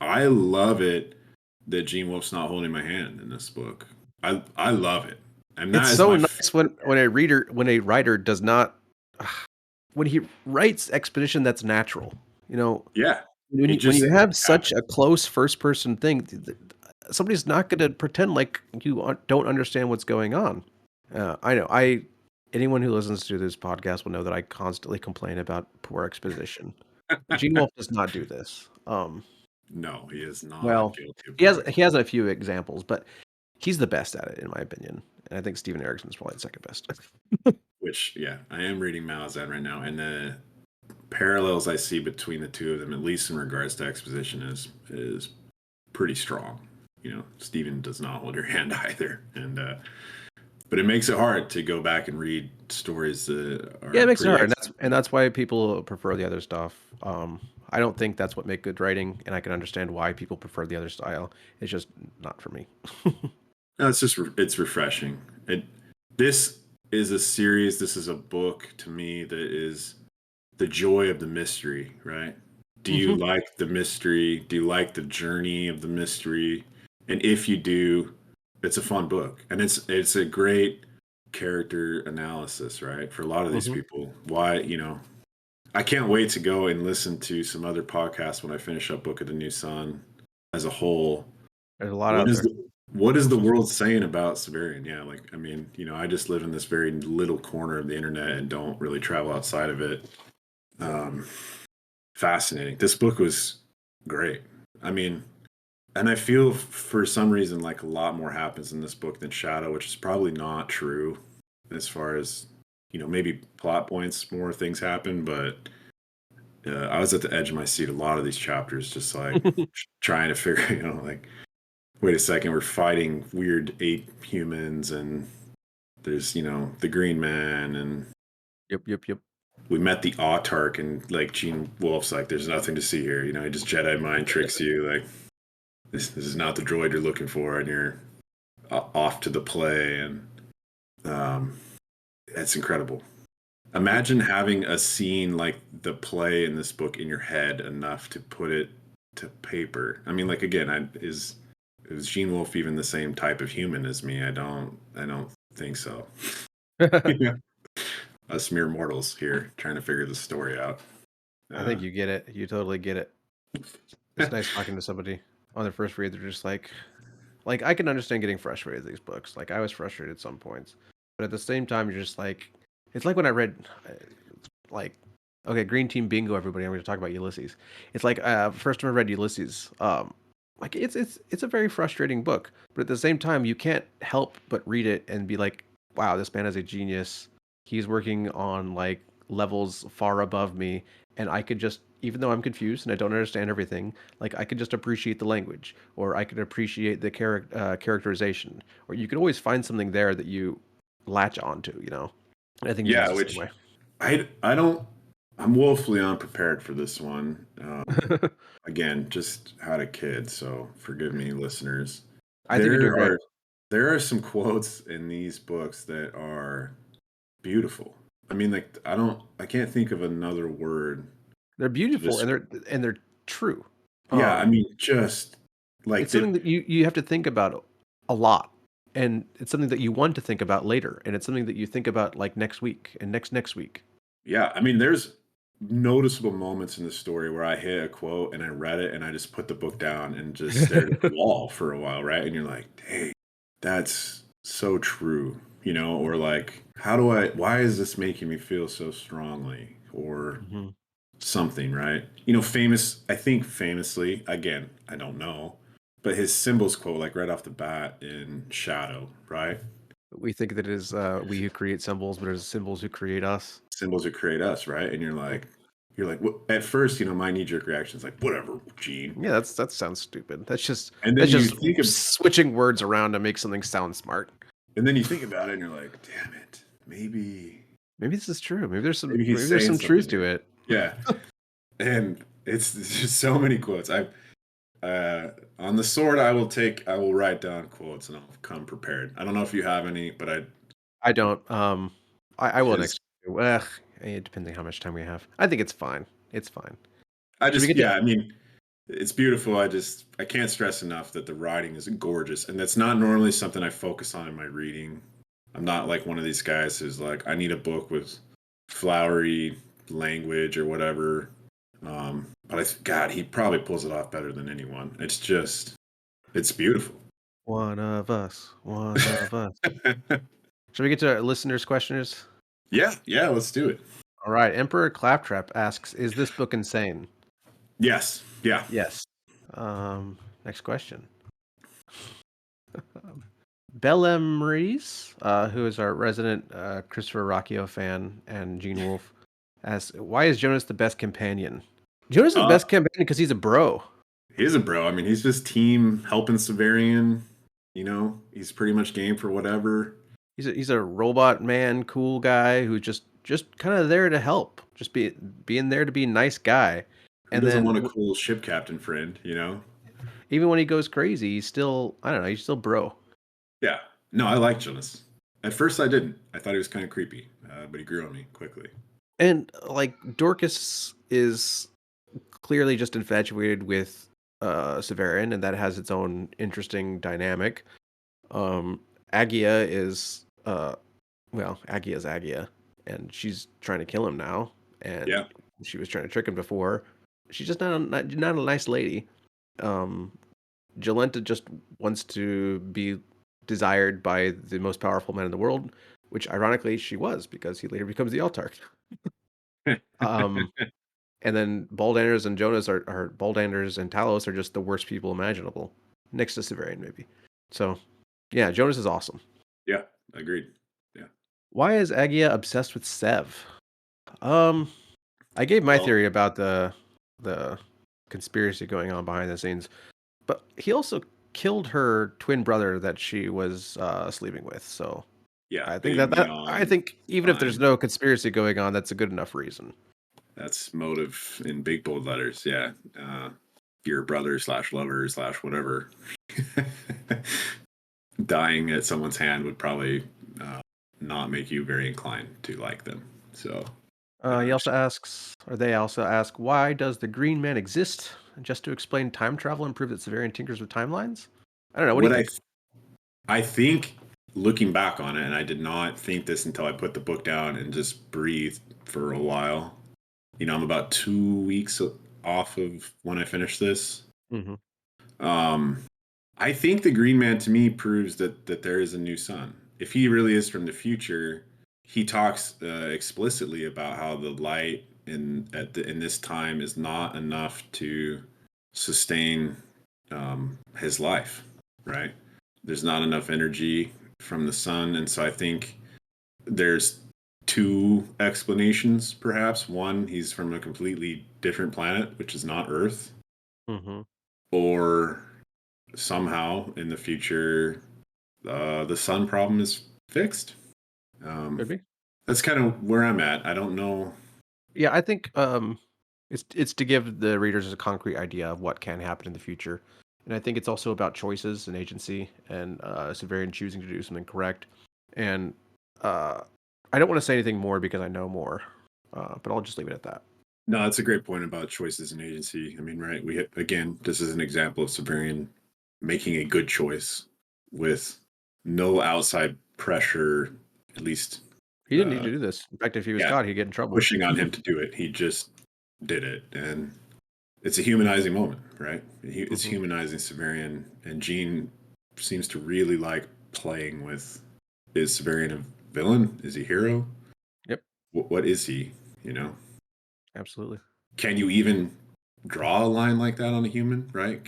I love it that Gene Wolfe's not holding my hand in this book. I love it, and It's that is so my nice when a writer does not when he writes exposition that's natural. You know, yeah. when you have such Happens. a close first person thing, somebody's not going to pretend like you don't understand what's going on. I know. Anyone who listens to this podcast will know that I constantly complain about poor exposition. Gene Wolfe does not do this. No, he is not Well, guilty of he has poor he has a few examples, but he's the best at it in my opinion. And I think Steven Erikson is probably the second best. which, yeah, I am reading Malazan right now, and the parallels I see between the two of them, at least in regards to exposition, is pretty strong. Stephen does not hold your hand either, and but it makes it hard to go back and read stories that Yeah, are it makes it pretty hard, and excellent. that's why people prefer the other stuff. I don't think that's what make good writing, and I can understand why people prefer the other style. It's just not for me. No, it's just it's refreshing. This is a series. This is a book to me that is the joy of the mystery, right? Do you Hmm. like the mystery? Do you like the journey of the mystery? And if you do, it's a fun book, and it's a great character analysis, right? For a lot of these Hmm. people, why I can't wait to go and listen to some other podcasts when I finish up Book of the New Sun as a whole. There's a lot What out is there. the world saying about Severian? Yeah, like I mean, I just live in this very little corner of the internet and don't really travel outside of it. Um, Fascinating. This book was great. I mean, and I feel for some reason like a lot more happens in this book than Shadow, which is probably not true as far as maybe plot points, more things happen, but I was at the edge of my seat a lot of these chapters, just like trying to figure, like, wait a second, we're fighting weird ape humans, and there's, the Green Man, and Yep, yep, yep. we met the Autarch, and like Gene Wolfe's like, there's nothing to see here. He just Jedi mind tricks you, like this is not the droid you're looking for, and you're off to the play, and um, it's incredible. Imagine having a scene like the play in this book in your head enough to put it to paper. I mean, like again, is Gene Wolfe even the same type of human as me? I don't think so. Yeah. Us mere mortals here trying to figure the story out. I think you get it. You totally get it. It's nice talking to somebody on their first read. They're just like I can understand getting frustrated with these books. Like I was frustrated at some points, but at the same time, you're just like, it's like when I read, like, okay, Green Team Bingo, everybody. I'm going to talk about Ulysses. It's like first time I read Ulysses. Like it's a very frustrating book, but at the same time, you can't help but read it and be like, wow, this man is a genius. He's working on like levels far above me, and I could just, even though I'm confused and I don't understand everything, like I could just appreciate the language, or I could appreciate the characterization, or you could always find something there that you latch onto. And I think Yeah, Gene's the same which way. I don't. I'm woefully unprepared for this one. Again, just had a kid, so forgive me, listeners. I think you're doing There great. are there are some quotes in these books that are beautiful. I mean, like I can't think of another word They're to beautiful just. and they're true. Yeah, I Um, mean, just like it's something that you have to think about a lot, and it's something that you want to think about later, and it's something that you think about like next week and next week. yeah, I mean, there's noticeable moments in the story where I hit a quote and I read it and I just put the book down and just stared at the wall for a while, right? And you're like, hey, that's so true, or like, why is this making me feel so strongly? Or Mhm. something, right? I think famously, again, I don't know, but his symbols quote, like right off the bat in Shadow, right? We think that it is we who create symbols, but it's symbols who create us. Symbols that create us, right? And you're like, what? At first, my knee jerk reaction is like, whatever, Gene. Yeah, that sounds stupid. And then That's you just think of, switching words around to make something sound smart. and then you think about it, and you're like, damn it, Maybe this is true. maybe he's Maybe there's saying some truth something to here. it. Yeah, and it's just so many quotes. On the sword, I will write down quotes, and I'll come prepared. I don't know if you have any, but I don't. I will because next. Ugh, depending how much time we have. I think it's fine. It's fine. I Should we just, get to? yeah, I mean, it's beautiful. I can't stress enough that the writing is gorgeous, and that's not normally something I focus on in my reading. I'm not like one of these guys who's like, I need a book with flowery language or whatever. But God, he probably pulls it off better than anyone. It's beautiful. One of us. One of us. Should we get to our listeners' questioners? Yeah, yeah, let's do it. All right. Emperor Claptrap asks, "Is this book insane?" Yes, yeah. Yes. Next question. Bellem Reese, who is our resident Christopher Rocchio fan and Gene Wolfe, asks, "Why is Jonas the best companion?" Jonas is the Uh, best companion because he's a bro. he's a bro. I mean, he's just team helping Severian. He's pretty much game for whatever. He's a robot man, cool guy who's just kind of there to help, just being there to be a nice guy. Who And doesn't then want a cool ship captain friend, you know? even when he goes crazy, he's still, I don't know, he's still bro. Yeah. No, I like Jonas. At first, I didn't. I thought he was kind of creepy, but he grew on me quickly. And like Dorcas is clearly just infatuated with Severin, and that has its own interesting dynamic. Um, Agia is Agia's Agia, and she's trying to kill him now, and Yeah. she was trying to trick him before. She's just not a nice lady. Um, Jolenta just wants to be desired by the most powerful man in the world, which ironically she was because he later becomes the Altarch. Um, and then Baldanders and Jonas are Baldanders and Talos are just the worst people imaginable, next to Severian maybe. So, yeah, Jonas is awesome. Yeah. Agreed. Yeah. Why is Agia obsessed with Sev? Um, I gave my Well, theory about the conspiracy going on behind the scenes, but he also killed her twin brother that she was sleeping with. So yeah. I think Big I neon think even if there's sign. no conspiracy going on, that's a good enough reason. That's motive in big bold letters. Yeah. Your brother slash lover slash whatever dying at someone's hand would probably uh, not make you very inclined to like them. So, He uh, also asks, or they also ask, why does the Green Man exist? Just to explain time travel and prove that Severian tinkers with timelines? I don't know. What do you what think? I think looking back on it, and I did not think this until I put the book down and just breathed for a while. You know, I'm about 2 weeks off of when I finish this. Hmm. Um, I think the Green Man to me proves that there is a new sun. If he really is from the future, he talks explicitly about how the light in this time is not enough to sustain his life. Right? There's not enough energy from the sun, and so I think there's two explanations. Perhaps one, he's from a completely different planet, which is not Earth, Hmm. or somehow in the future the sun problem is fixed. Could Um, be. that's kind of where I'm at. I don't know. Yeah, I think it's to give the readers a concrete idea of what can happen in the future, and I think it's also about choices and agency and Severian choosing to do something correct. And uh, I don't want to say anything more because I know more, but I'll just leave it at that. No, that's a great point about choices and agency. I mean, right? Again, this is an example of Siberian making a good choice with no outside pressure, at least, He didn't need uh, to do this. In fact, if he was yeah, caught, he'd get in trouble. pushing on him to do it. He just did it, and it's a humanizing moment, right? It's Hmm. humanizing Severian, and Gene seems to really like playing with, is Severian a villain? Is he a hero? Yep, What is he? You know, absolutely. can you even draw a line like that on a human? Right?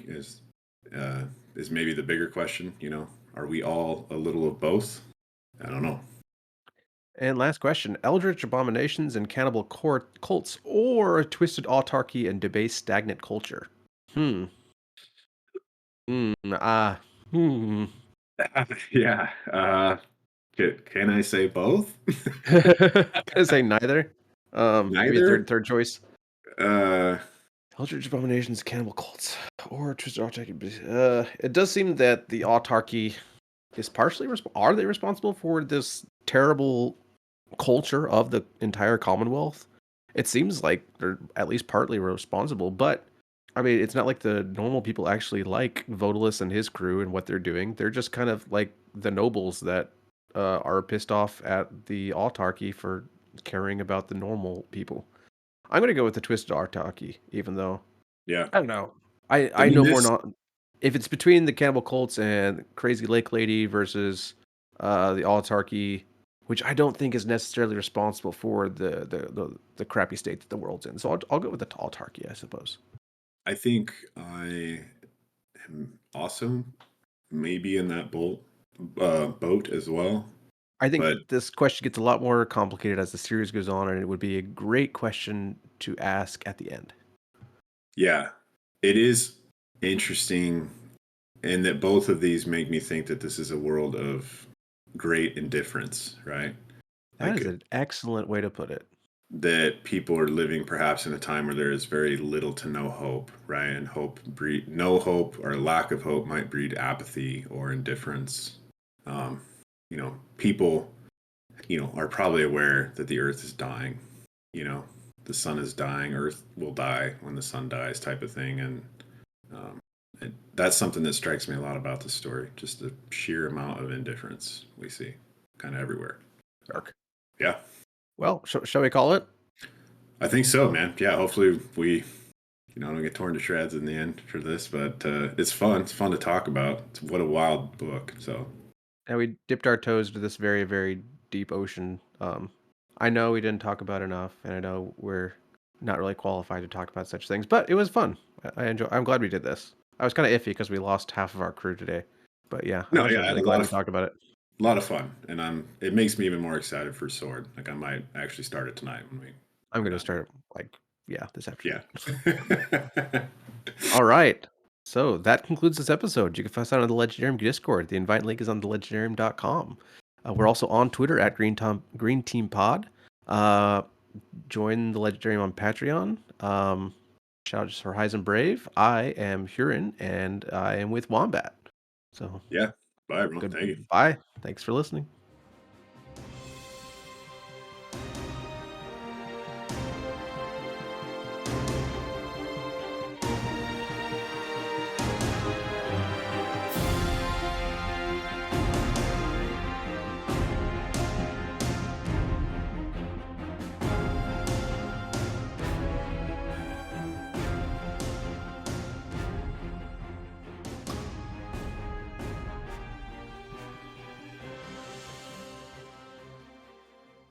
Uh, is maybe the bigger question. You know, are we all a little of both? I don't know. And last question: Eldritch abominations and cannibal cults, or a twisted autarky and debased stagnant culture? Hmm. Hmm. Hmm. Yeah. Can I say both? Gonna say neither. Maybe a Neither. third choice. Uh, Eldritch abominations, cannibal cults, or twisted autarky. It does seem that the autarky is partially are they responsible for this terrible culture of the entire Commonwealth? It seems like they're at least partly responsible, but I mean, it's not like the normal people actually like Vodalis and his crew and what they're doing. They're just kind of like the nobles that are pissed off at the autarky for caring about the normal people. I'm gonna go with the twisted autarky, even though yeah. I don't know. I I mean, know more this not if it's between the Cannibal Cults and Crazy Lake Lady versus the autarky, which I don't think is necessarily responsible for the crappy state that the world's in. So I'll go with the autarky, I suppose. I think I am also maybe in that boat as well. I think But this question gets a lot more complicated as the series goes on, and it would be a great question to ask at the end. yeah, it is interesting, and that both of these make me think that this is a world of great indifference, right? That Like is an excellent way to put it. that people are living perhaps in a time where there is very little to no hope, right? And no hope or lack of hope might breed apathy or indifference. Um, people, are probably aware that the earth is dying. You know, the sun is dying, earth will die when the sun dies, type of thing. And um, that's something that strikes me a lot about the story, just the sheer amount of indifference we see kind of everywhere. So, Dark. yeah. Well, shall we call it? I think so, man. Yeah, hopefully we don't get torn to shreds in the end for this, but it's fun. It's fun to talk about. What a wild book. So And we dipped our toes to this very, very deep ocean. I know we didn't talk about enough, and I know we're not really qualified to talk about such things, but it was fun. I enjoy. I'm glad we did this. I was kind of iffy because we lost half of our crew today, but yeah, I'm no, actually yeah, I had really a glad we talked about it. lot of fun, and it makes me even more excited for Sword. Like I might actually start it tonight when I'm we're gonna done. start yeah, this afternoon. Yeah. All right. So that concludes this episode. You can find us out on the Legendarium Discord. The invite link is on thelegendarium.com. We're also on Twitter at Green Team Pod. Uh, join the Legendarium on Patreon. Shout out for Heisen Brave. I am Huron, and I am with Wombat. So Yeah. Bye, everyone. Thank you. goodbye. Thanks for listening.